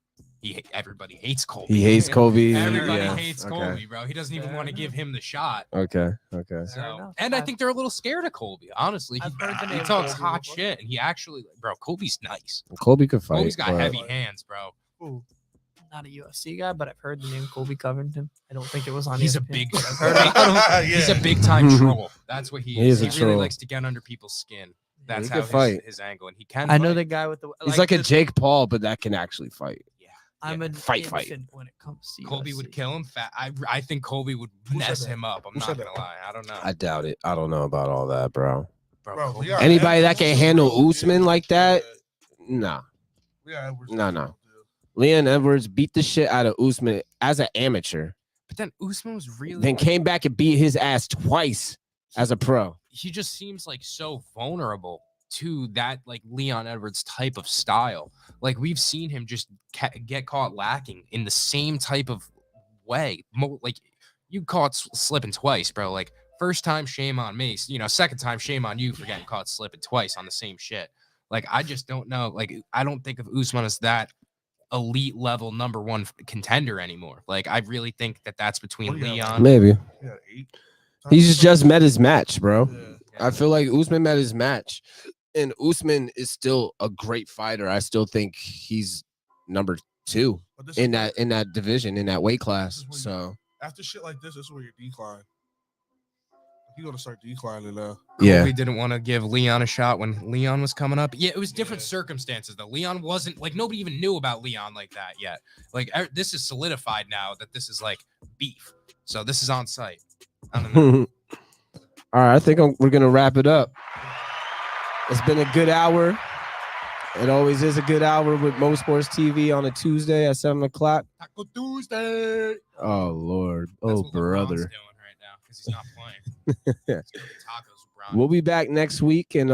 Everybody hates Colby. He hates Kobe. Everybody yeah. hates Okay. Colby, bro. He doesn't even Fair want to give him the shot. Okay. Fair So, enough. and I I've- think they're a little scared of Colby. Honestly, I've heard the he name talks Colby hot before. shit, and he actually, bro, Kobe's nice. Kobe could fight. Kobe's got but heavy hands, bro. Ooh. not a UFC guy, but I've heard the name Colby Covington. I don't think it was on. He's a ESPN, big. but I've heard about him. He's a big time troll. That's what he is is. a He really troll. likes to get under people's skin. That's he how can fight. his angle, and he can. I know fight. the guy with the. He's like a the- Jake Paul, but that can actually fight. I'm a Fight. infant when it comes to Colby UFC. would kill him. I think Colby would Who said mess that? him up. I'm Who not said gonna that? lie. I don't know. I doubt it. I don't know about all that, bro. Bro, Colby- Leon Anybody that Edwards can is handle real Usman deal. like that, nah. Leon Edwards is No, real no. deal. Leon Edwards beat the shit out of Usman as an amateur, But then Usman was really. then came back and beat his ass twice as a pro. He just seems like so vulnerable to that like Leon Edwards type of style. Like we've seen him just get caught lacking in the same type of way. Like you caught slipping twice, bro. Like first time, shame on me. Second time, shame on you for getting caught slipping twice on the same shit. Like I just don't know. Like I don't think of Usman as that elite level number one contender anymore. Like I really think that's between What do you have? Leon. Maybe Yeah, 8. he's just met his match, bro. Yeah. I feel like Usman met his match, and Usman is still a great fighter. I still think he's number 2 But this in is that division, in that weight class. This is where So after shit like this is where you decline. You're gonna start declining now. yeah, Colby didn't want to give Leon a shot when Leon was coming up. Yeah, it was different circumstances though. Leon wasn't like nobody even knew about Leon like that yet. Like this is solidified now that this is like beef. So this is on site. I don't know. all right. I think we're gonna wrap it up. It's been a good hour. It always is a good hour with MoSports TV on a Tuesday at 7:00. Taco Tuesday. Oh Lord, That's oh what LeBron's brother. doing right now because he's not playing. He's gonna get tacos, LeBron. We'll be back next week, and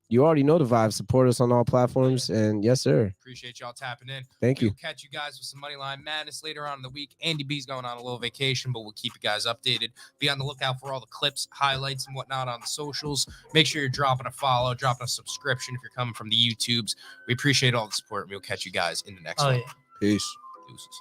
you already know the vibe. Support us on all platforms, and yes, sir. Appreciate y'all tapping in. Thank you. We'll catch you guys with some Moneyline Madness later on in the week. Andy B's going on a little vacation, but we'll keep you guys updated. Be on the lookout for all the clips, highlights, and whatnot on the socials. Make sure you're dropping a follow, dropping a subscription if you're coming from the YouTubes. We appreciate all the support, and we'll catch you guys in the next one. Yeah. Peace. Deuces.